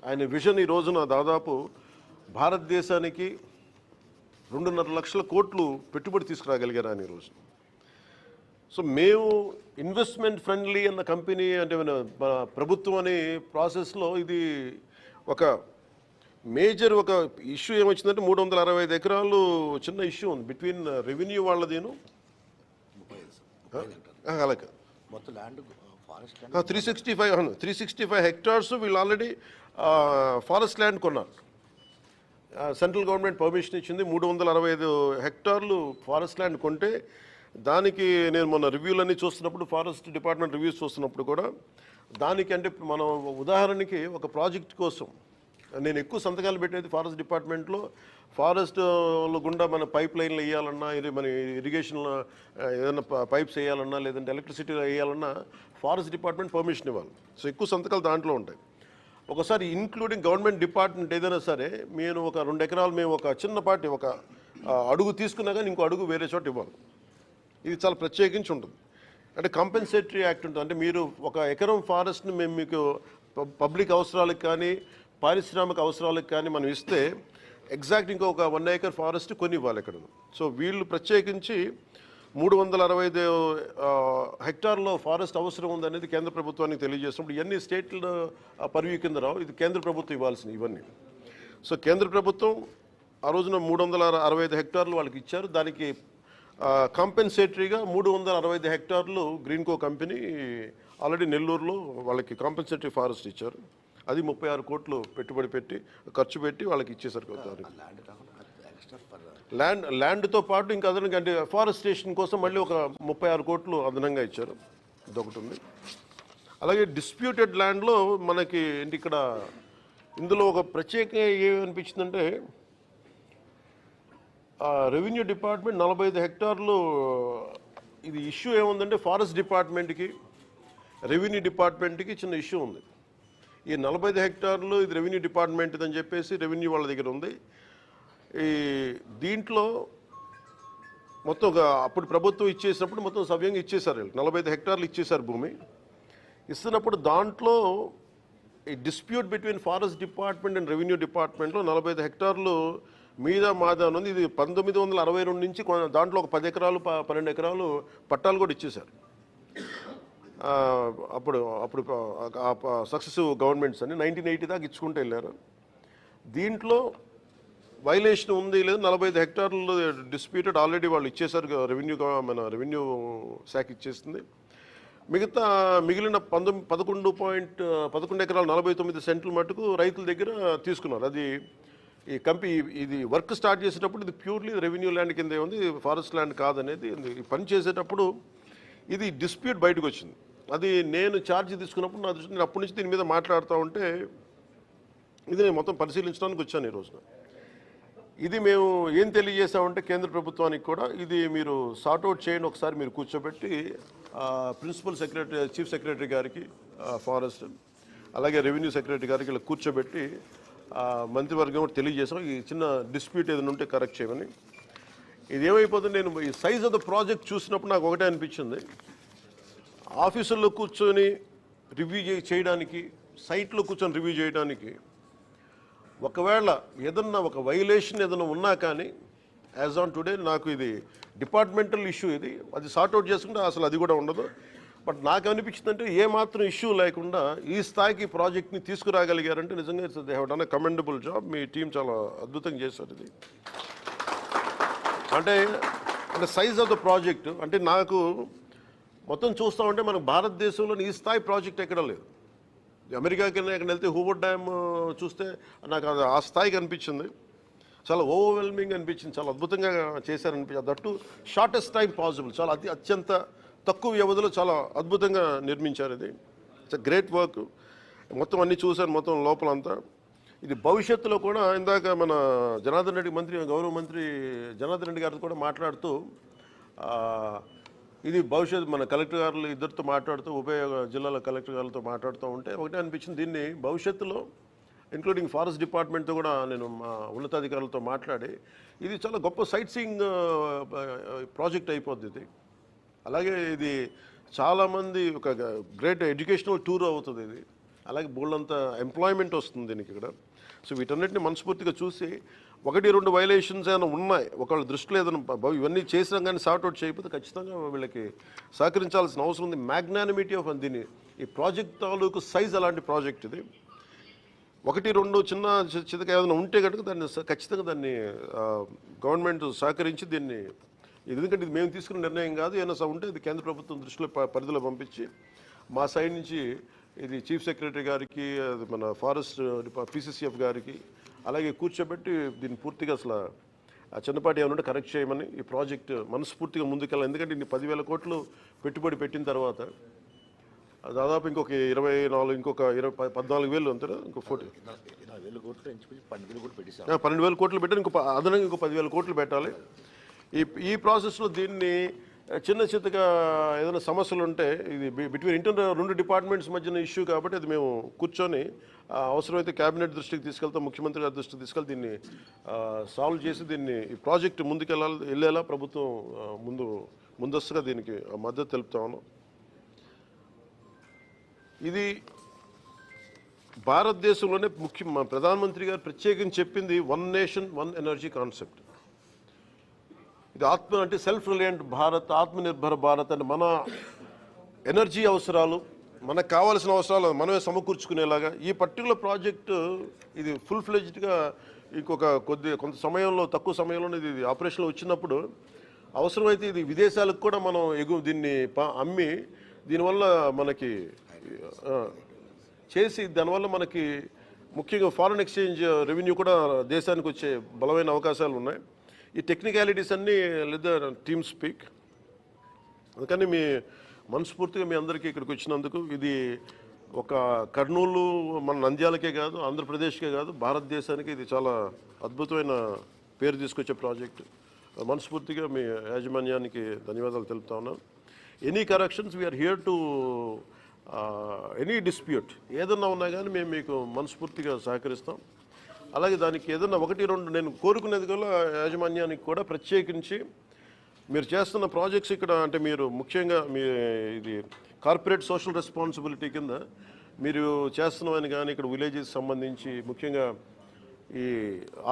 ఆయన విజన్ ఈ రోజున దాదాపు భారతదేశానికి 2.5 లక్షల కోట్లు పెట్టుబడి తీసుకురాగలిగారు ఆయన ఈరోజు. సో మేము ఇన్వెస్ట్మెంట్ ఫ్రెండ్లీ అన్న కంపెనీ అంటే ప్రభుత్వం అనే ప్రాసెస్లో ఇది ఒక మేజర్ ఒక ఇష్యూ ఏమొచ్చిందంటే 365 ఎకరాలు చిన్న ఇష్యూ ఉంది బిట్వీన్ రెవెన్యూ వాళ్ళదేను అలాగే మొత్తం ల్యాండ్ ఫారెస్ట్ 365 హెక్టార్స్ వీళ్ళు ఆల్రెడీ ఫారెస్ట్ ల్యాండ్ కొన్నారు. సెంట్రల్ గవర్నమెంట్ పర్మిషన్ ఇచ్చింది. 365 హెక్టార్లు ఫారెస్ట్ ల్యాండ్ కొంటే దానికి నేను మొన్న రివ్యూలన్నీ చూస్తున్నప్పుడు ఫారెస్ట్ డిపార్ట్మెంట్ రివ్యూస్ చూస్తున్నప్పుడు కూడా దానికి అంటే మనం ఉదాహరణకి ఒక ప్రాజెక్ట్ కోసం నేను ఎక్కువ సంతకాలు పెట్టేది ఫారెస్ట్ డిపార్ట్మెంట్లో. ఫారెస్ట్ గుండా మన పైప్ లైన్లు వేయాలన్నా ఇది మన ఇరిగేషన్లో ఏదైనా పైప్స్ వేయాలన్నా లేదంటే ఎలక్ట్రిసిటీ వేయాలన్నా ఫారెస్ట్ డిపార్ట్మెంట్ పర్మిషన్ ఇవ్వాలి. సో ఎక్కువ సంతకాలు దాంట్లో ఉంటాయి. ఒకసారి ఇంక్లూడింగ్ గవర్నమెంట్ డిపార్ట్మెంట్ ఏదైనా సరే నేను ఒక 2 ఎకరాలు మేము ఒక చిన్నపాటి ఒక అడుగు తీసుకున్నా కానీ ఇంకో అడుగు వేరే చోట ఇవ్వాలి. ఇది చాలా ప్రత్యేకించి ఉంటుంది. అంటే కంపెన్సేటరీ యాక్ట్ ఉంటుంది. అంటే మీరు ఒక ఎకరం ఫారెస్ట్ని మేము మీకు పబ్లిక్ అవసరాలకు కానీ పారిశ్రామిక అవసరాలకు కానీ మనం ఇస్తే ఎగ్జాక్ట్ ఇంకొక 1 ఏకర్ ఫారెస్ట్ కొని ఇవ్వాలి ఇక్కడ. సో వీళ్ళు ప్రత్యేకించి 365 హెక్టార్లో ఫారెస్ట్ అవసరం ఉందనేది కేంద్ర ప్రభుత్వానికి తెలియజేసినప్పుడు ఇవన్నీ స్టేట్ల పర్వ్యూ కింద రావు, ఇది కేంద్ర ప్రభుత్వం ఇవ్వాల్సినవి ఇవన్నీ. సో కేంద్ర ప్రభుత్వం ఆ రోజున 365 హెక్టార్లు వాళ్ళకి ఇచ్చారు. దానికి కాంపెన్సేటరీగా 365 హెక్టార్లు గ్రీన్కో కంపెనీ ఆల్రెడీ నెల్లూరులో వాళ్ళకి కాంపెన్సేటరీ ఫారెస్ట్ ఇచ్చారు. అది 36 కోట్లు పెట్టుబడి పెట్టి ఖర్చు పెట్టి వాళ్ళకి ఇచ్చేసరికి ల్యాండ్తో పాటు ఇంకా అదనంగా అంటే ఫారెస్టేషన్ కోసం మళ్ళీ ఒక 36 కోట్లు అదనంగా ఇచ్చారు. ఇదొకటి ఉంది. అలాగే డిస్ప్యూటెడ్ ల్యాండ్లో మనకి ఏంటి ఇక్కడ ఇందులో ఒక ప్రత్యేకంగా ఏమనిపించిందంటే రెవెన్యూ డిపార్ట్మెంట్ 45 హెక్టార్లు ఇది ఇష్యూ ఏముందంటే ఫారెస్ట్ డిపార్ట్మెంట్కి రెవెన్యూ డిపార్ట్మెంట్కి చిన్న ఇష్యూ ఉంది. ఈ 45 హెక్టార్లు ఇది రెవెన్యూ డిపార్ట్మెంట్ అని చెప్పేసి రెవెన్యూ వాళ్ళ దగ్గర ఉంది. ఈ దీంట్లో మొత్తం అప్పుడు ప్రభుత్వం ఇచ్చేసినప్పుడు మొత్తం సవ్యంగా ఇచ్చేశారు, వీళ్ళు 45 హెక్టార్లు ఇచ్చేశారు భూమి. ఇస్తున్నప్పుడు దాంట్లో ఈ dispute between forest department and revenue డిపార్ట్మెంట్లో 45 హెక్టార్లు మీద మాదా ఉంది. ఇది 1962 నుంచి దాంట్లో ఒక 10 ఎకరాలు 12 ఎకరాలు పట్టాలు కూడా ఇచ్చేశారు. అప్పుడు అప్పుడు సక్సెసివ్ గవర్నమెంట్స్ అని 1980 దాకా ఇచ్చుకుంటూ వెళ్ళారు. దీంట్లో వైలేషన్ ఉంది లేదు, 45 హెక్టార్లు డిస్ప్యూటెడ్ ఆల్రెడీ వాళ్ళు ఇచ్చేశారు, మన రెవెన్యూ శాఖ ఇచ్చేస్తుంది. మిగిలిన 11 ఎకరాలు 49 సెంట్లు మటుకు రైతుల దగ్గర తీసుకున్నారు. అది ఈ ఇది వర్క్ స్టార్ట్ చేసేటప్పుడు ఇది ప్యూర్లీ రెవెన్యూ ల్యాండ్ కింద ఉంది, ఫారెస్ట్ ల్యాండ్ కాదనేది. ఈ పని చేసేటప్పుడు ఇది డిస్ప్యూట్ బయటకు వచ్చింది. అది నేను ఛార్జ్ తీసుకున్నప్పుడు నా దృష్టి, నేను అప్పటి నుంచి దీని మీద మాట్లాడుతూ ఉంటే ఇది నేను మొత్తం పరిశీలించడానికి వచ్చాను ఈ రోజున. ఇది మేము ఏం తెలియజేసామంటే కేంద్ర ప్రభుత్వానికి కూడా ఇది మీరు సార్ట్అవుట్ చేయండి, ఒకసారి మీరు కూర్చోబెట్టి ప్రిన్సిపల్ సెక్రటరీ, చీఫ్ సెక్రటరీ గారికి ఫారెస్ట్, అలాగే రెవెన్యూ సెక్రటరీ గారికి ఇలా కూర్చోబెట్టి మంత్రివర్గం కూడా తెలియజేసాం ఈ చిన్న డిస్ప్యూట్ ఏదైనా ఉంటే కరెక్ట్ చేయమని. ఇది ఏమైపోతుంది, నేను ఈ సైజ్ ఆఫ్ ద ప్రాజెక్ట్ చూసినప్పుడు నాకు ఒకటే అనిపించింది, ఆఫీసుల్లో కూర్చొని రివ్యూ చేయడానికి, సైట్లో కూర్చొని రివ్యూ చేయడానికి, ఒకవేళ ఏదన్నా ఒక వైలేషన్ ఏదైనా ఉన్నా కానీ యాజ్ ఆన్ టుడే నాకు ఇది డిపార్ట్మెంటల్ ఇష్యూ, ఇది అది సార్ట్అవుట్ చేసుకుంటే అసలు అది కూడా ఉండదు. బట్ నాకు అనిపించిందంటే ఏమాత్రం ఇష్యూ లేకుండా ఈ స్థాయికి ప్రాజెక్ట్ని తీసుకురాగలిగారంటే నిజంగా they have done a commendable job. Me team చాలా అద్భుతంగా చేశారు. ఇది అంటే సైజ్ ఆఫ్ ద ప్రాజెక్ట్ అంటే నాకు మొత్తం చూస్తూ ఉంటే మనకు భారతదేశంలో ఈ స్థాయి ప్రాజెక్ట్ ఎక్కడ లేదు. అమెరికాకి ఎక్కడ వెళ్తే హూవర్డ్ డ్యామ్ చూస్తే నాకు అది ఆ స్థాయికి అనిపించింది, చాలా ఓవర్వెల్మింగ్ అనిపించింది, చాలా అద్భుతంగా చేశారనిపించింది. దట్టు షార్టెస్ట్ టైం పాసిబుల్, చాలా అత్యంత తక్కువ వ్యవధిలో చాలా అద్భుతంగా నిర్మించారు. ఇది ఇట్స్ అ గ్రేట్ వర్క్. మొత్తం అన్నీ చూశాను, మొత్తం లోపలంతా. ఇది భవిష్యత్తులో కూడా ఇందాక మన జనార్దన్ రెడ్డి గౌరవ మంత్రి జనార్దన్ రెడ్డి గారితో కూడా మాట్లాడుతూ ఇది భవిష్యత్తు మన కలెక్టర్ గారులు ఇద్దరితో మాట్లాడుతూ, ఉభయ జిల్లాల కలెక్టర్ గారులతో మాట్లాడుతూ ఉంటే ఒకటే అనిపించింది, దీన్ని భవిష్యత్తులో ఇంక్లూడింగ్ ఫారెస్ట్ డిపార్ట్మెంట్తో కూడా నేను మా ఉన్నతాధికారులతో మాట్లాడి ఇది చాలా గొప్ప సైట్ సీయింగ్ ప్రాజెక్ట్ అయిపోద్ది ఇది. అలాగే ఇది చాలామంది ఒక గ్రేట్ ఎడ్యుకేషనల్ టూర్ అవుతుంది ఇది. అలాగే బోల్డంత ఎంప్లాయ్మెంట్ వస్తుంది దీనికి ఇక్కడ. సో వీటన్నిటిని మనస్ఫూర్తిగా చూసి 1-2 వైలేషన్స్ ఏమైనా ఉన్నాయి, ఒకళ్ళ దృష్టిలో ఏదైనా ఇవన్నీ చేసినా కానీ సార్ట్అవుట్ చేయకపోతే ఖచ్చితంగా వీళ్ళకి సహకరించాల్సిన అవసరం ఉంది. మ్యాగ్నానిమిటీ ఆఫ్ దీన్ని ఈ ప్రాజెక్ట్ తాలూకు సైజ్ అలాంటి ప్రాజెక్ట్ ఇది. 1-2 చిన్న చితక ఏదైనా ఉంటే కనుక దాన్ని ఖచ్చితంగా దాన్ని గవర్నమెంట్ సహకరించి దీన్ని, ఎందుకంటే ఇది మేము తీసుకున్న నిర్ణయం కాదు, ఏమైనా ఉంటే ఇది కేంద్ర ప్రభుత్వం దృష్టిలో పరిధిలో పంపించి మా సైడ్ నుంచి ఇది చీఫ్ సెక్రటరీ గారికి, అది మన ఫారెస్ట్ PCCF గారికి అలాగే కూర్చోబెట్టి దీన్ని పూర్తిగా అసలు చిన్నపాటి ఏమన్నా కరెక్ట్ చేయమని ఈ ప్రాజెక్ట్ మనస్ఫూర్తిగా ముందుకెళ్ళాలి. ఎందుకంటే ఇన్ని 10,000 కోట్లు పెట్టుబడి పెట్టిన తర్వాత దాదాపు ఇంకొక 24 ఇంకొక 14,000 అంతేనా, ఇంకో 20,000 కోట్లు ఎంచుకుని 12,000 కోట్లు పెట్టేశారు. 12,000 కోట్లు పెట్టారు, ఇంకో అదనంగా ఇంకో 10,000 కోట్లు పెట్టాలి. ఈ ప్రాసెస్లో దీన్ని చిన్న చిత్తగా ఏదైనా సమస్యలు ఉంటే ఇది బిట్వీన్ ఇంటర్నల్ 2 డిపార్ట్మెంట్స్ మధ్యన ఇష్యూ కాబట్టి అది మేము కూర్చొని అవసరమైతే క్యాబినెట్ దృష్టికి తీసుకెళ్తాం, ముఖ్యమంత్రి గారి దృష్టికి తీసుకెళ్ళి దీన్ని సాల్వ్ చేసి దీన్ని ఈ ప్రాజెక్టు వెళ్ళేలా ప్రభుత్వం ముందస్తుగా దీనికి మద్దతు తెలుపుతాను. ఇది భారతదేశంలోనే ప్రధానమంత్రి గారు ప్రత్యేకించి చెప్పింది 1 నేషన్ 1 ఎనర్జీ కాన్సెప్ట్. ఇది అంటే సెల్ఫ్ రిలయంట్ భారత్, ఆత్మనిర్భర భారత్ అంటే మన ఎనర్జీ అవసరాలు, మనకు కావాల్సిన అవసరాలు మనమే సమకూర్చుకునేలాగా ఈ పర్టికులర్ ప్రాజెక్టు ఇది ఫుల్ ఫ్లెడ్జ్డ్గా ఇంకొక కొంత సమయంలో, తక్కువ సమయంలోనే ఇది ఆపరేషన్లో వచ్చినప్పుడు అవసరమైతే ఇది విదేశాలకు కూడా మనం దీన్ని అమ్మి దీనివల్ల మనకి చేసి దానివల్ల మనకి ముఖ్యంగా ఫారెన్ ఎక్స్చేంజ్ రెవెన్యూ కూడా దేశానికి వచ్చే బలమైన అవకాశాలు ఉన్నాయి. ఈ టెక్నికాలిటీస్ అన్నీ లేదా టీమ్ స్పీక్. అందుకని మనస్ఫూర్తిగా మీ అందరికీ ఇక్కడికి వచ్చినందుకు ఇది ఒక కర్నూలు మన నంద్యాలకే కాదు, ఆంధ్రప్రదేశ్కే కాదు, భారతదేశానికి ఇది చాలా అద్భుతమైన పేరు తీసుకొచ్చే ప్రాజెక్టు. మనస్ఫూర్తిగా మీ యాజమాన్యానికి ధన్యవాదాలు తెలుపుతా ఉన్నాను. Any corrections we are here to any dispute ఏదన్నా ఉన్నా కానీ మేము మీకు మనస్ఫూర్తిగా సహకరిస్తాం. అలాగే దానికి ఏదన్నా 1-2 నేను కోరుకునేది కూడా యాజమాన్యానికి కూడా ప్రత్యేకించి మీరు చేస్తున్న ప్రాజెక్ట్స్ ఇక్కడ అంటే మీరు ముఖ్యంగా మీ ఇది కార్పొరేట్ సోషల్ రెస్పాన్సిబిలిటీ కింద మీరు చేస్తున్నామని కానీ ఇక్కడ విలేజెస్ సంబంధించి ముఖ్యంగా ఈ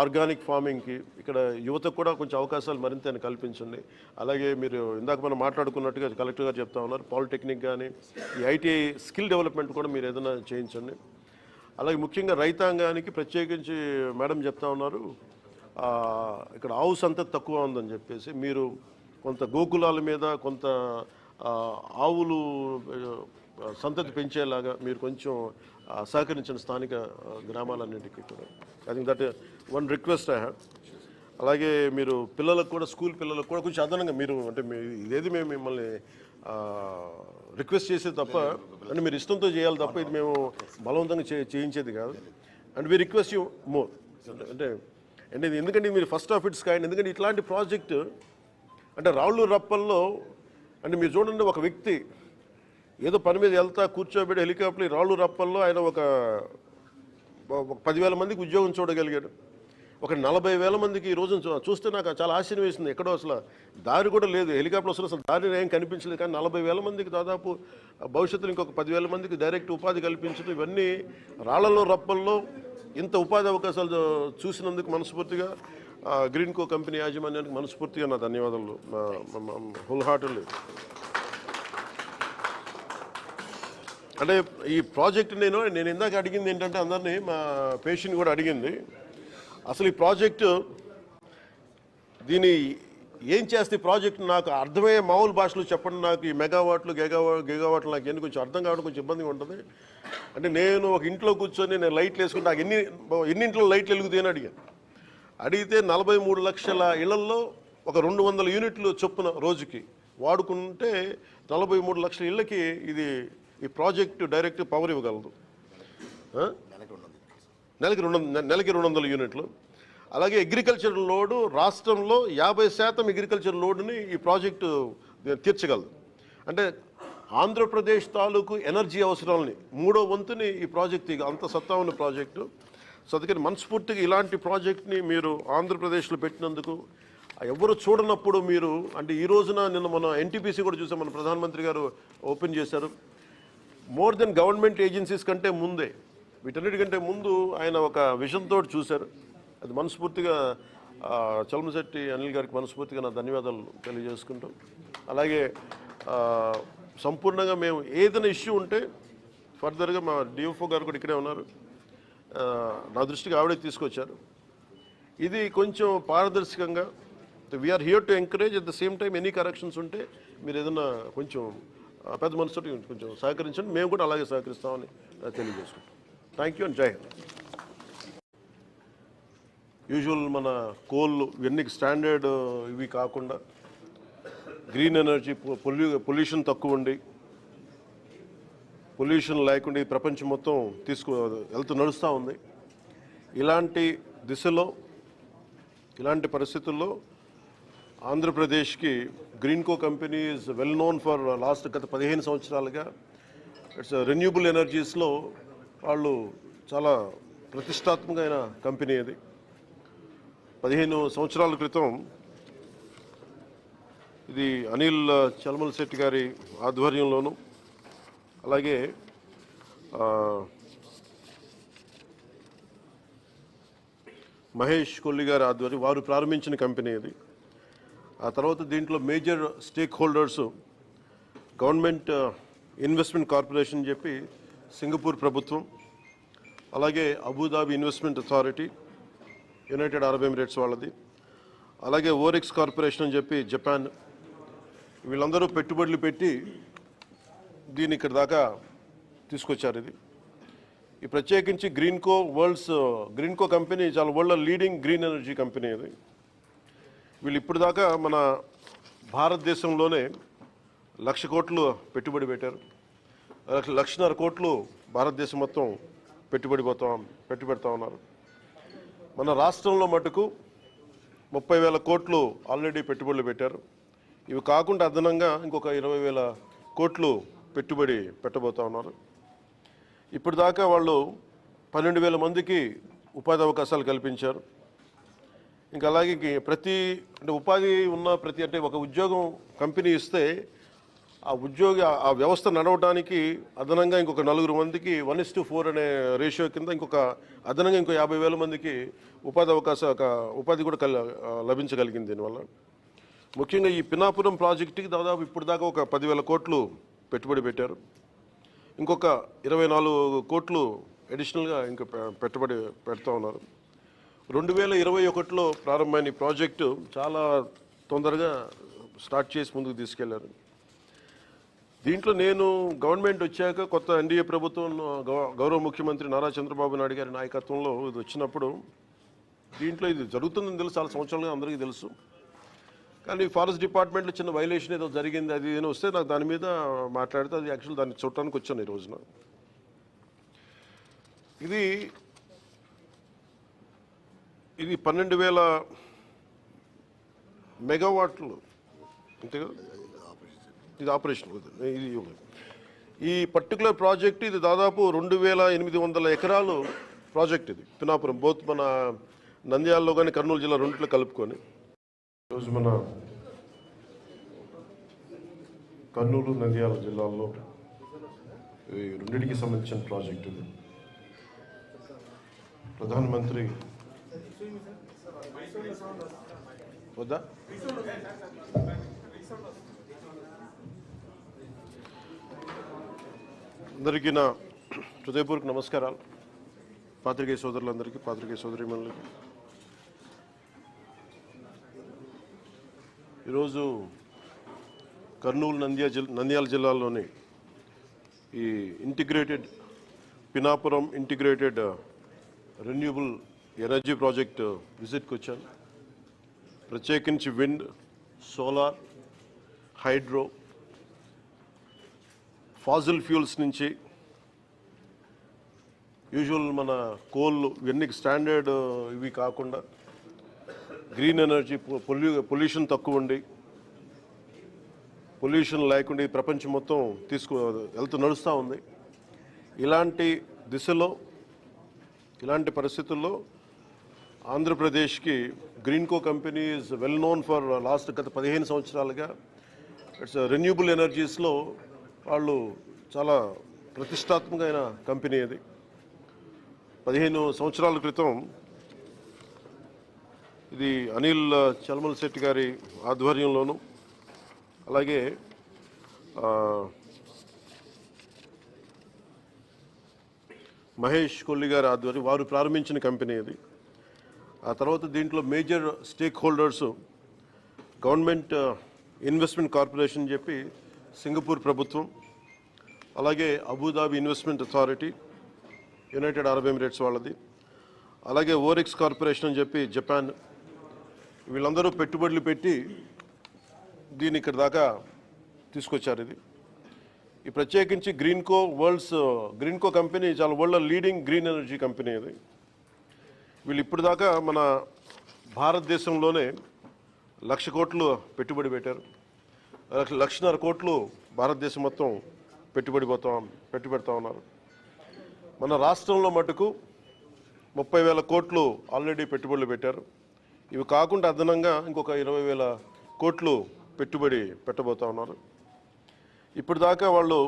ఆర్గానిక్ ఫార్మింగ్కి ఇక్కడ యువతకు కూడా కొంచెం అవకాశాలు మరింత కల్పించండి. అలాగే మీరు ఇందాక మనం మాట్లాడుకున్నట్టుగా కలెక్టర్ గారు చెప్తా ఉన్నారు, పాలిటెక్నిక్ కానీ ఈ ఐటీఐ స్కిల్ డెవలప్మెంట్ కూడా మీరు ఏదైనా చేయించండి. అలాగే ముఖ్యంగా రైతాంగానికి ప్రత్యేకించి మేడం చెప్తా ఉన్నారు, ఇక్కడ ఆవు సంతతి తక్కువ ఉందని చెప్పేసి మీరు కొంత గోకులాల మీద కొంత ఆవులు సంతతి పెంచేలాగా మీరు కొంచెం సహకరించిన స్థానిక గ్రామాలన్నింటికీ కూడా. I think that one request I have. అలాగే మీరు పిల్లలకు కూడా స్కూల్ పిల్లలకు కూడా కొంచెం అదనంగా మీరు అంటే ఇదేది మేము మిమ్మల్ని రిక్వెస్ట్ చేసేది తప్ప అంటే మీరు ఇష్టంతో చేయాలి తప్ప ఇది మేము బలవంతంగా చేయించేది కాదు. And we request you more అంటే ఇది ఎందుకంటే మీరు ఫస్ట్ ఆఫ్ ఇట్స్ కైండ్. ఎందుకంటే ఇట్లాంటి ప్రాజెక్టు అంటే రాళ్ళు రప్పల్లో అంటే మీరు చూడండి, ఒక వ్యక్తి ఏదో పని మీద వెళ్తా కూర్చోబెట్టి హెలికాప్టర్ రాళ్ళు రప్పల్లో ఆయన ఒక 10,000 మందికి ఉద్యోగం చూడగలిగాడు. ఒక 40,000 మందికి ఈ రోజు చూస్తే నాకు చాలా ఆశ్చర్యం వేసింది. ఎక్కడో అసలు దారి కూడా లేదు, హెలికాప్టర్ అసలు దారి ఏం కనిపించలేదు. కానీ 40,000 మందికి దాదాపు భవిష్యత్తులో ఇంకొక 10,000 మందికి డైరెక్ట్ ఉపాధి కల్పించడం, ఇవన్నీ రాళ్లలో రప్పల్లో ఇంత ఉపాధి అవకాశాలు చూసినందుకు మనస్ఫూర్తిగా గ్రీన్కో కంపెనీ యాజమాన్యానికి మనస్ఫూర్తిగా నా ధన్యవాదాలు హోల్ హార్టెడ్లీ. అంటే ఈ ప్రాజెక్ట్ నేను ఇందాక అడిగింది ఏంటంటే అందరినీ మా పేషెంట్ కూడా అడిగింది, అసలు ఈ ప్రాజెక్టు దీని ఏం చేస్తే ఈ ప్రాజెక్ట్ నాకు అర్థమయ్యే మామూలు భాషలో చెప్పండి. నాకు ఈ మెగావాట్లు గిగావాట్లు నాకు ఎన్ని కొంచెం అర్థం కావడం కొంచెం ఇబ్బందిగా ఉంటుంది. అంటే నేను ఒక ఇంట్లో కూర్చొని నేను లైట్లు వేసుకుంటే నాకు ఎన్ని ఇంట్లో లైట్లు వెలుగుతాయని అడిగితే 43 లక్షల ఇళ్లల్లో ఒక 200 యూనిట్లు చొప్పున రోజుకి వాడుకుంటే 43 లక్షల ఇళ్ళకి ఈ ప్రాజెక్టు డైరెక్ట్ పవర్ ఇవ్వగలదు. నెలకి 200 యూనిట్లు. అలాగే అగ్రికల్చర్ లోడు రాష్ట్రంలో 50% అగ్రికల్చర్ లోడుని ఈ ప్రాజెక్టు తీర్చగలదు. అంటే ఆంధ్రప్రదేశ్ తాలూకు ఎనర్జీ అవసరాలని 3వ వంతుని ఈ ప్రాజెక్టు అంత సత్తా ఉన్న ప్రాజెక్టు. సో అందుకని మనస్ఫూర్తిగా ఇలాంటి ప్రాజెక్ట్ని మీరు ఆంధ్రప్రదేశ్లో పెట్టినందుకు ఎవరు చూడనప్పుడు మీరు అంటే ఈ రోజున నిన్న మన ఎన్టీపీసీ కూడా చూసాం, మన ప్రధానమంత్రి గారు ఓపెన్ చేశారు. మోర్ దెన్ గవర్నమెంట్ ఏజెన్సీస్ కంటే ముందే వీటన్నిటికంటే ముందు ఆయన ఒక విజన్ తోటి చూశారు. అది మనస్ఫూర్తిగా చలమశెట్టి అనిల్ గారికి మనస్ఫూర్తిగా నా ధన్యవాదాలు తెలియజేసుకుంటాం. అలాగే సంపూర్ణంగా మేము ఏదైనా ఇష్యూ ఉంటే ఫర్దర్గా మా డిఎఫ్ఓ గారు కూడా ఇక్కడే ఉన్నారు, నా దృష్టికి ఆవిడే తీసుకొచ్చారు. ఇది కొంచెం పారదర్శకంగా we are here to encourage. At the same time any corrections ఉంటే మీరు ఏదైనా కొంచెం పెద్ద మనసుతో కొంచెం సహకరించండి, మేము కూడా అలాగే సహకరిస్తామని తెలియజేసుకుంటాం. థ్యాంక్ యూ అండ్ జై హింద్. యూజువల్ మన కోళ్ళు ఇవన్నీ స్టాండర్డ్ ఇవి కాకుండా గ్రీన్ ఎనర్జీ పొల్యూషన్ తక్కువ ఉండి పొల్యూషన్ లేకుండా ఈ ప్రపంచం మొత్తం నడుస్తూ ఉంది. ఇలాంటి దిశలో ఇలాంటి పరిస్థితుల్లో ఆంధ్రప్రదేశ్కి Greenko company is well known for గత 15 సంవత్సరాలుగా ఇట్స్ రెన్యూబుల్ ఎనర్జీస్లో వాళ్ళు చాలా ప్రతిష్టాత్మకమైన కంపెనీ. అది 15 సంవత్సరాల క్రితం ఇది అనిల్ చలమశెట్టి గారి ఆధ్వర్యంలోనూ అలాగే మహేష్ కొల్లి గారి ఆధ్వర్యం వారు ప్రారంభించిన కంపెనీ ఇది. ఆ తర్వాత దీంట్లో major stake holders government investment corporation చెప్పి సింగపూర్ ప్రభుత్వం, అలాగే Abu Dhabi investment authority United Arab Emirates వాళ్ళది, అలాగే ఓరెక్స్ కార్పొరేషన్ అని చెప్పి జపాన్, వీళ్ళందరూ పెట్టుబడులు పెట్టి దీన్ని ఇక్కడ దాకా తీసుకొచ్చారు. ఈ ప్రత్యేకించి గ్రీన్కో కంపెనీ చాలా వరల్డ్లో లీడింగ్ గ్రీన్ ఎనర్జీ కంపెనీ. ఇది వీళ్ళు ఇప్పుడు దాకా మన భారతదేశంలోనే 1,00,000 కోట్లు పెట్టుబడి పెట్టారు. 1,50,000 కోట్లు భారతదేశం మొత్తం పెట్టుబెడతా ఉన్నారు. మన రాష్ట్రంలో మటుకు 30,000 కోట్లు ఆల్రెడీ పెట్టుబడులు పెట్టారు. ఇవి కాకుండా అదనంగా ఇంకొక 20,000 కోట్లు పెట్టుబడి పెట్టబోతా ఉన్నారు. ఇప్పటిదాకా వాళ్ళు 12,000 మందికి ఉపాధి అవకాశాలు కల్పించారు. ఇంకా అలాగే ప్రతి అంటే ఉపాధి ఉన్న ప్రతి అంటే ఒక ఉద్యోగం కంపెనీ ఇస్తే ఆ ఉద్యోగి ఆ వ్యవస్థ నడవడానికి అదనంగా ఇంకొక 4 మందికి 1:4 అనే రేషియో కింద అదనంగా ఇంకో 50,000 మందికి ఉపాధి కూడా లభించగలిగింది దీనివల్ల. ముఖ్యంగా ఈ పినాపురం ప్రాజెక్టుకి దాదాపు ఇప్పుడు దాకా ఒక 10,000 కోట్లు పెట్టుబడి పెట్టారు. ఇంకొక 24 కోట్లు అడిషనల్గా ఇంకా పెట్టుబడి పెడతా ఉన్నారు. 2021లో ప్రారంభమైన ఈ ప్రాజెక్టు చాలా తొందరగా స్టార్ట్ చేసి ముందుకు తీసుకెళ్లారు. దీంట్లో నేను గవర్నమెంట్ వచ్చాక కొత్త ఎన్డీఏ ప్రభుత్వం గౌరవ ముఖ్యమంత్రి నారా చంద్రబాబు నాయుడు గారి నాయకత్వంలో ఇది వచ్చినప్పుడు దీంట్లో ఇది జరుగుతుందని తెలుసు, చాలా సంవత్సరాలుగా అందరికీ తెలుసు. కానీ ఫారెస్ట్ డిపార్ట్మెంట్లో చిన్న వైలేషన్ ఏదో జరిగింది, అది ఏదో వస్తే నాకు దాని మీద మాట్లాడితే అది యాక్చువల్ దాన్ని చూడటానికి వచ్చాను ఈ రోజున. ఇది 12,000 మెగావాట్లు అంతే కదా, ఇది ఆపరేషన్. ఈ పర్టికులర్ ప్రాజెక్ట్ ఇది దాదాపు 2,800 ఎకరాలు ప్రాజెక్ట్. ఇది పినాపురం బోత్ మన నంద్యాలలో కానీ కర్నూలు జిల్లా రెండిట్లో కలుపుకొని ఈరోజు మన కర్నూలు నంద్యాల జిల్లాల్లో ఈ రెండింటికి సంబంధించిన ప్రాజెక్ట్ ఇది. ప్రధానమంత్రి వద్దా అందరికీ నా హృదయపూర్వక నమస్కారాలు. పాత్రికేయ సోదరులందరికీ, పాత్రికేయ సోదరీమణులకి. ఈరోజు కర్నూలు నంద్యాల జిల్లాలోని ఈ Pinapuram integrated renewable energy project విజిట్కి వచ్చాను. ప్రత్యేకించి wind, solar, hydro, fossil fuels నుంచి యూజువల్ మన కోల్ ఇవన్నీ స్టాండర్డ్ ఇవి కాకుండా గ్రీన్ ఎనర్జీ, పొల్యూషన్ తక్కువ ఉండి పొల్యూషన్ లేకుండా ఈ ప్రపంచం మొత్తం నడుస్తూ ఉంది. ఇలాంటి దిశలో, ఇలాంటి పరిస్థితుల్లో ఆంధ్రప్రదేశ్కి Greenko company is well known for గత 15 సంవత్సరాలుగా ఇట్స్ రెన్యూబుల్ ఎనర్జీస్లో వాళ్ళు చాలా ప్రతిష్టాత్మకమైన కంపెనీ. అది 15 సంవత్సరాల క్రితం ఇది అనిల్ చల్మల్ శెట్టి గారి ఆధ్వర్యంలోనూ అలాగే మహేష్ కొల్లి గారి ఆధ్వర్యం వారు ప్రారంభించిన కంపెనీ అది. ఆ తర్వాత దీంట్లో major stake holders government investment corporation చెప్పి సింగపూర్ ప్రభుత్వం, అలాగే Abu Dhabi investment authority United Arab Emirates వాళ్ళది, అలాగే ఓరెక్స్ కార్పొరేషన్ అని చెప్పి జపాన్, వీళ్ళందరూ పెట్టుబడులు పెట్టి దీన్ని ఇక్కడ దాకా తీసుకొచ్చారు. ఈ ప్రత్యేకించి గ్రీన్కో కంపెనీ చాలా world leading green energy company. ఇది వీళ్ళు ఇప్పుడు దాకా మన భారతదేశంలోనే 1,00,000 కోట్లు పెట్టుబడి పెట్టారు. 1,50,000 కోట్లు భారతదేశం మొత్తం పెట్టుబెడతా ఉన్నారు. మన రాష్ట్రంలో మటుకు 30,000 కోట్లు ఆల్రెడీ పెట్టుబడులు పెట్టారు. ఇవి కాకుండా అదనంగా ఇంకొక 20,000 కోట్లు పెట్టుబడి పెట్టబోతా ఉన్నారు. ఇప్పటిదాకా వాళ్ళు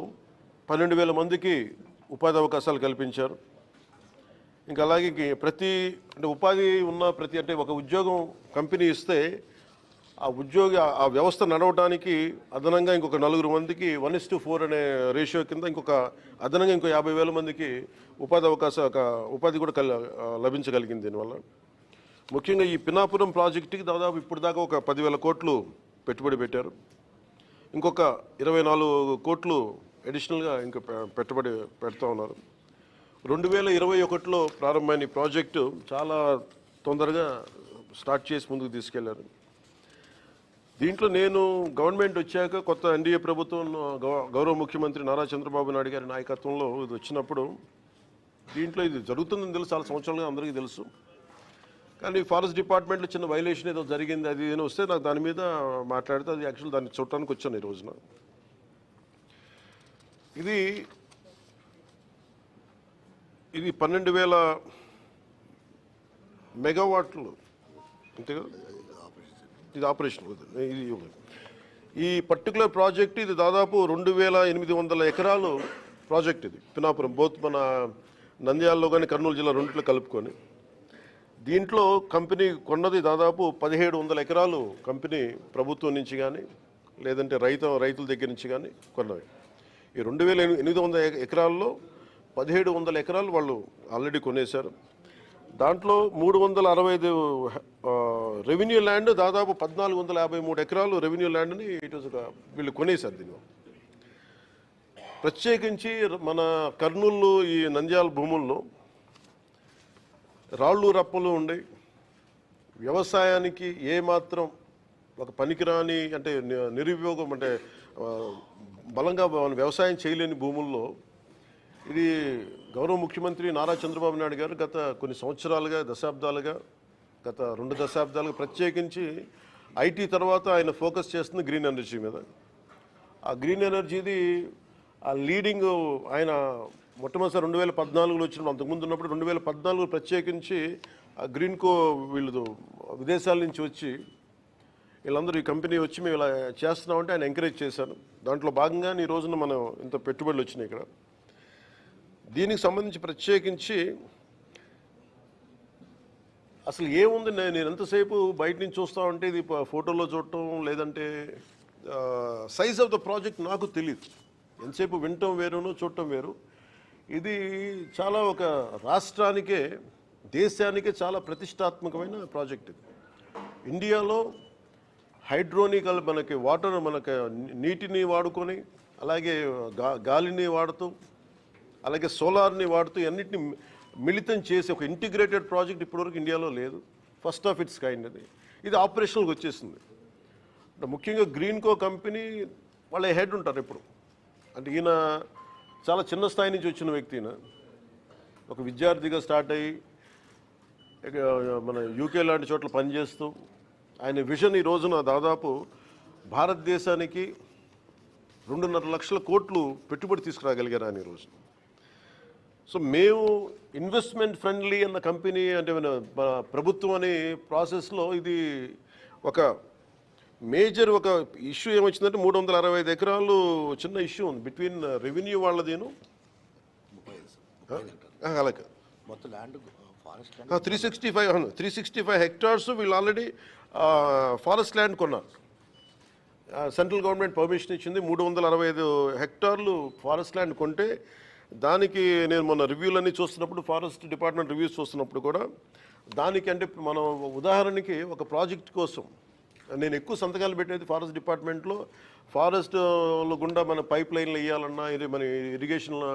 12,000 మందికి ఉపాధి అవకాశాలు కల్పించారు. ఇంకా అలాగే ఉపాధి ఉన్న ప్రతి అంటే ఒక ఉద్యోగం కంపెనీ ఇస్తే ఆ వ్యవస్థ నడవడానికి అదనంగా ఇంకొక 4 మందికి 1:4 అనే రేషియో కింద అదనంగా ఇంకో 50,000 మందికి ఉపాధి కూడా లభించగలిగింది దీనివల్ల. ముఖ్యంగా ఈ పినాపురం ప్రాజెక్టుకి దాదాపు ఇప్పుడు దాకా ఒక 10,000 కోట్లు పెట్టుబడి పెట్టారు. ఇంకొక 24 కోట్లు అడిషనల్గా ఇంకా పెట్టుబడి పెడతా ఉన్నారు. 2021లో ప్రారంభమైన ఈ ప్రాజెక్టు చాలా తొందరగా స్టార్ట్ చేసి ముందుకు తీసుకెళ్లారు. దీంట్లో నేను గవర్నమెంట్ వచ్చాక కొత్త ఎన్డీఏ ప్రభుత్వం గౌరవ ముఖ్యమంత్రి నారా చంద్రబాబు నాయుడు గారి నాయకత్వంలో ఇది వచ్చినప్పుడు దీంట్లో ఇది జరుగుతుందని తెలుసు, చాలా సంవత్సరాలుగా అందరికీ తెలుసు. కానీ ఫారెస్ట్ డిపార్ట్మెంట్లో చిన్న వైలేషన్ ఏదో జరిగింది, అది ఏదో వస్తే నాకు దాని మీద మాట్లాడితే అది యాక్చువల్ దాన్ని చూడటానికి వచ్చాను ఈ రోజున. ఇది 12,000 మెగావాట్లు అంతే కదా, ఇది ఆపరేషన్ ఇది ఈ పర్టికులర్ ప్రాజెక్ట్ ఇది దాదాపు 2,800 ఎకరాలు ప్రాజెక్ట్ ఇది పినాపురం బోత్ మన నంద్యాలలో కానీ కర్నూలు జిల్లా రెండిట్లో కలుపుకొని. దీంట్లో కంపెనీ కొన్నది దాదాపు 1,700 ఎకరాలు కంపెనీ ప్రభుత్వం నుంచి కానీ లేదంటే రైతుల దగ్గర నుంచి కానీ కొన్నవి. ఈ 2,800 ఎకరాల్లో 1,700 ఎకరాలు వాళ్ళు ఆల్రెడీ కొనేశారు. దాంట్లో 365 రెవెన్యూ ల్యాండ్, దాదాపు 1,453 ఎకరాలు రెవెన్యూ ల్యాండ్ని వీళ్ళు కొనేశారు. దీని ప్రత్యేకించి మన కర్నూలు ఈ నంద్యాల భూముల్లో రాళ్ళు రప్పలు ఉండి వ్యవసాయానికి ఏమాత్రం ఒక పనికిరాని అంటే నిరుపయోగం అంటే బలంగా వ్యవసాయం చేయలేని భూముల్లో ఇది గౌరవ ముఖ్యమంత్రి నారా చంద్రబాబు నాయుడు గారు గత కొన్ని సంవత్సరాలుగా గత 2 దశాబ్దాలుగా ప్రత్యేకించి ఐటీ తర్వాత ఆయన ఫోకస్ చేస్తుంది గ్రీన్ ఎనర్జీ మీద. ఆ గ్రీన్ ఎనర్జీది ఆ లీడింగ్ ఆయన మొట్టమొదటిసారి 2014లో వచ్చినప్పుడు, అంతకుముందు ఉన్నప్పుడు 2014 ప్రత్యేకించి ఆ గ్రీన్కో వీళ్ళు విదేశాల నుంచి వచ్చి వీళ్ళందరూ ఈ కంపెనీ వచ్చి మేము ఇలా చేస్తున్నామంటే ఆయన ఎంకరేజ్ చేశాను. దాంట్లో భాగంగానే ఈ రోజున మనం ఇంత పెట్టుబడులు వచ్చినాయి ఇక్కడ. దీనికి సంబంధించి ప్రత్యేకించి అసలు ఏముంది, నేను ఎంతసేపు బయట నుంచి చూస్తూ ఉంటే ఇది ఫోటోలో చూడటం లేదంటే సైజ్ ఆఫ్ ద ప్రాజెక్ట్ నాకు తెలియదు. ఎంతసేపు వినటం వేరును చూడటం వేరు. ఇది చాలా ఒక రాష్ట్రానికే దేశానికే చాలా ప్రతిష్టాత్మకమైన ప్రాజెక్ట్. ఇది ఇండియాలో హైడ్రోనికల్ మనకి నీటిని వాడుకొని అలాగే గాలిని వాడుతూ అలాగే సోలార్ని వాడుతూ అన్నిటిని మిళితం చేసి ఒక ఇంటిగ్రేటెడ్ ప్రాజెక్ట్ ఇప్పటివరకు ఇండియాలో లేదు. ఫస్ట్ ఆఫ్ ఇట్స్ కైండ్ అది. ఇది ఆపరేషనల్కి వచ్చేసింది. ముఖ్యంగా గ్రీన్కో కంపెనీ వాళ్ళ హెడ్ ఉంటారు ఇప్పుడు. అంటే ఈయన చాలా చిన్న స్థాయి నుంచి వచ్చిన వ్యక్తి. ఈయన ఒక విద్యార్థిగా స్టార్ట్ అయ్యి మన యూకే లాంటి చోట్ల పనిచేస్తూ ఆయన విజన్ ఈ రోజున దాదాపు భారతదేశానికి 2.5 లక్షల కోట్లు పెట్టుబడి తీసుకురాగలిగారు ఆయన ఈ రోజు. సో మేము ఇన్వెస్ట్మెంట్ ఫ్రెండ్లీ అన్న కంపెనీ అంటే ప్రభుత్వం అనే ప్రాసెస్లో ఇది ఒక మేజర్ ఒక ఇష్యూ ఏమొచ్చిందంటే 365 ఎకరాలు చిన్న ఇష్యూ ఉంది బిట్వీన్ రెవెన్యూ వాళ్ళదేను అలాగే మొత్తం ల్యాండ్ ఫారెస్ట్ 365 హెక్టార్స్ వీళ్ళు ఆల్రెడీ ఫారెస్ట్ ల్యాండ్ కొన్నారు. సెంట్రల్ గవర్నమెంట్ పర్మిషన్ ఇచ్చింది. 365 హెక్టార్లు ఫారెస్ట్ ల్యాండ్ కొంటే దానికి నేను మొన్న రివ్యూలన్నీ చూస్తున్నప్పుడు ఫారెస్ట్ డిపార్ట్మెంట్ రివ్యూస్ చూస్తున్నప్పుడు కూడా దానికి అంటే మనం ఉదాహరణకి ఒక ప్రాజెక్ట్ కోసం నేను ఎక్కువ సంతకాలు పెట్టేది ఫారెస్ట్ డిపార్ట్మెంట్లో. ఫారెస్ట్లో గుండా మన పైప్ లైన్లు వేయాలన్నా ఇది మన ఇరిగేషన్లో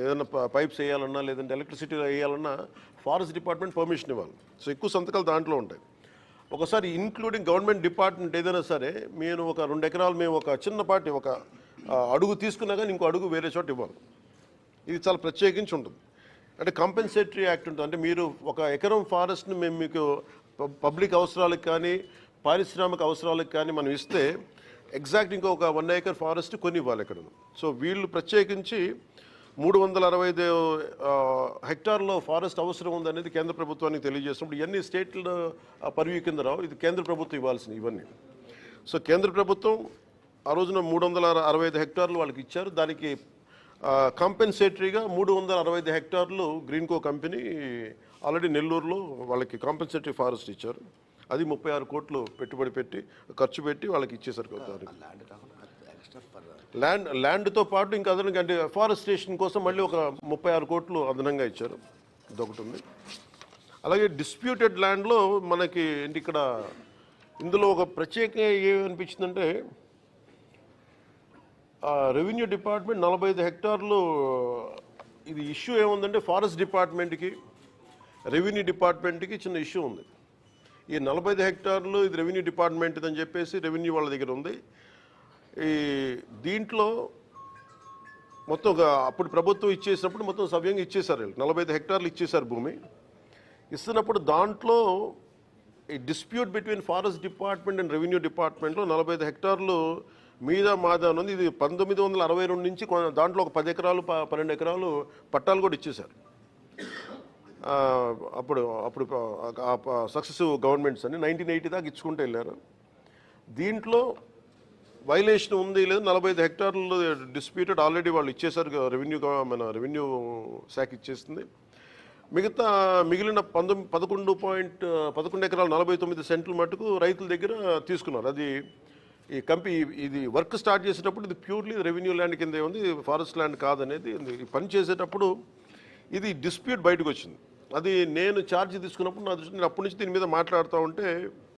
ఏదైనా పైప్స్ వేయాలన్నా లేదంటే ఎలక్ట్రిసిటీ వేయాలన్నా ఫారెస్ట్ డిపార్ట్మెంట్ పర్మిషన్ ఇవ్వాలి. సో ఎక్కువ సంతకాలు దాంట్లో ఉంటాయి. ఒకసారి ఇంక్లూడింగ్ గవర్నమెంట్ డిపార్ట్మెంట్ ఏదైనా సరే నేను ఒక 2 ఎకరాలు మేము ఒక చిన్నపాటి ఒక అడుగు తీసుకున్నా కానీ ఇంకో అడుగు వేరే చోట ఇవ్వాలి. ఇది చాలా ప్రత్యేకించి ఉంటుంది. అంటే కాంపెన్సేటరీ యాక్ట్ ఉంటుంది. అంటే మీరు ఒక ఎకరం ఫారెస్ట్ని మేము మీకు పబ్లిక్ అవసరాలకు కానీ పారిశ్రామిక అవసరాలకు కానీ మనం ఇస్తే ఎగ్జాక్ట్ ఇంకొక 1 ఏకర్ ఫారెస్ట్ కొని ఇవ్వాలి ఇక్కడ. సో వీళ్ళు ప్రత్యేకించి 365 హెక్టార్లో ఫారెస్ట్ అవసరం ఉందనేది కేంద్ర ప్రభుత్వానికి తెలియజేసినప్పుడు ఇవన్నీ స్టేట్ల పరివ్యూ కింద రావు. ఇది కేంద్ర ప్రభుత్వం ఇవ్వాల్సినవి ఇవన్నీ. సో కేంద్ర ప్రభుత్వం ఆ రోజున 365 హెక్టార్లు వాళ్ళకి ఇచ్చారు. దానికి కాంపెన్సేటరీగా 365 హెక్టార్లు గ్రీన్కో కంపెనీ ఆల్రెడీ నెల్లూరులో వాళ్ళకి కాంపెన్సేటరీ ఫారెస్ట్ ఇచ్చారు. అది 36 కోట్లు పెట్టుబడి పెట్టి ఖర్చు పెట్టి వాళ్ళకి ఇచ్చేసారు. ల్యాండ్తో పాటు ఇంకా అదనంగా అంటే ఫారెస్టేషన్ కోసం మళ్ళీ ఒక 36 కోట్లు అదనంగా ఇచ్చారు. ఇదొకటి ఉంది. అలాగే డిస్ప్యూటెడ్ ల్యాండ్లో మనకి ఇక్కడ ఇందులో ఒక ప్రత్యేకంగా ఏమనిపించిందంటే రెవెన్యూ డిపార్ట్మెంట్ 45 హెక్టార్లు ఇది ఇష్యూ ఏముందంటే ఫారెస్ట్ డిపార్ట్మెంట్కి రెవెన్యూ డిపార్ట్మెంట్కి చిన్న ఇష్యూ ఉంది. ఈ 45 హెక్టార్లు ఇది రెవెన్యూ డిపార్ట్మెంట్ అని చెప్పేసి రెవెన్యూ వాళ్ళ దగ్గర ఉంది. ఈ దీంట్లో మొత్తం అప్పుడు ప్రభుత్వం ఇచ్చేసినప్పుడు మొత్తం సవ్యంగా ఇచ్చేశారు. 45 హెక్టార్లు ఇచ్చేశారు భూమి. ఇస్తున్నప్పుడు దాంట్లో ఈ dispute between forest department and revenue డిపార్ట్మెంట్లో 45 హెక్టార్లు మీద మాదా ఉంది. ఇది 1962 నుంచి దాంట్లో ఒక 10 ఎకరాలు 12 ఎకరాలు పట్టాలు కూడా ఇచ్చేశారు. ఆ, అప్పుడు అప్పుడు సక్సెసివ్ గవర్నమెంట్స్ అని 1980 దాకా ఇచ్చుకుంటూ వెళ్ళారు. దీంట్లో వైలేషన్ ఉంది లేదు, 45 హెక్టార్లు డిస్ప్యూటెడ్ ఆల్రెడీ వాళ్ళు ఇచ్చేశారు, మన రెవెన్యూ శాఖ ఇచ్చేస్తుంది. మిగిలిన 11 ఎకరాలు 49 సెంట్లు మటుకు రైతుల దగ్గర తీసుకున్నారు. అది ఇది వర్క్ స్టార్ట్ చేసేటప్పుడు ఇది ప్యూర్లీ రెవెన్యూ ల్యాండ్ కిందే ఉంది, ఫారెస్ట్ ల్యాండ్ కాదనేది. ఈ పని చేసేటప్పుడు ఇది డిస్ప్యూట్ బయటకు వచ్చింది. అది నేను ఛార్జ్ తీసుకున్నప్పుడు నా దృష్టి, నేను అప్పటి నుంచి దీని మీద మాట్లాడుతూ ఉంటే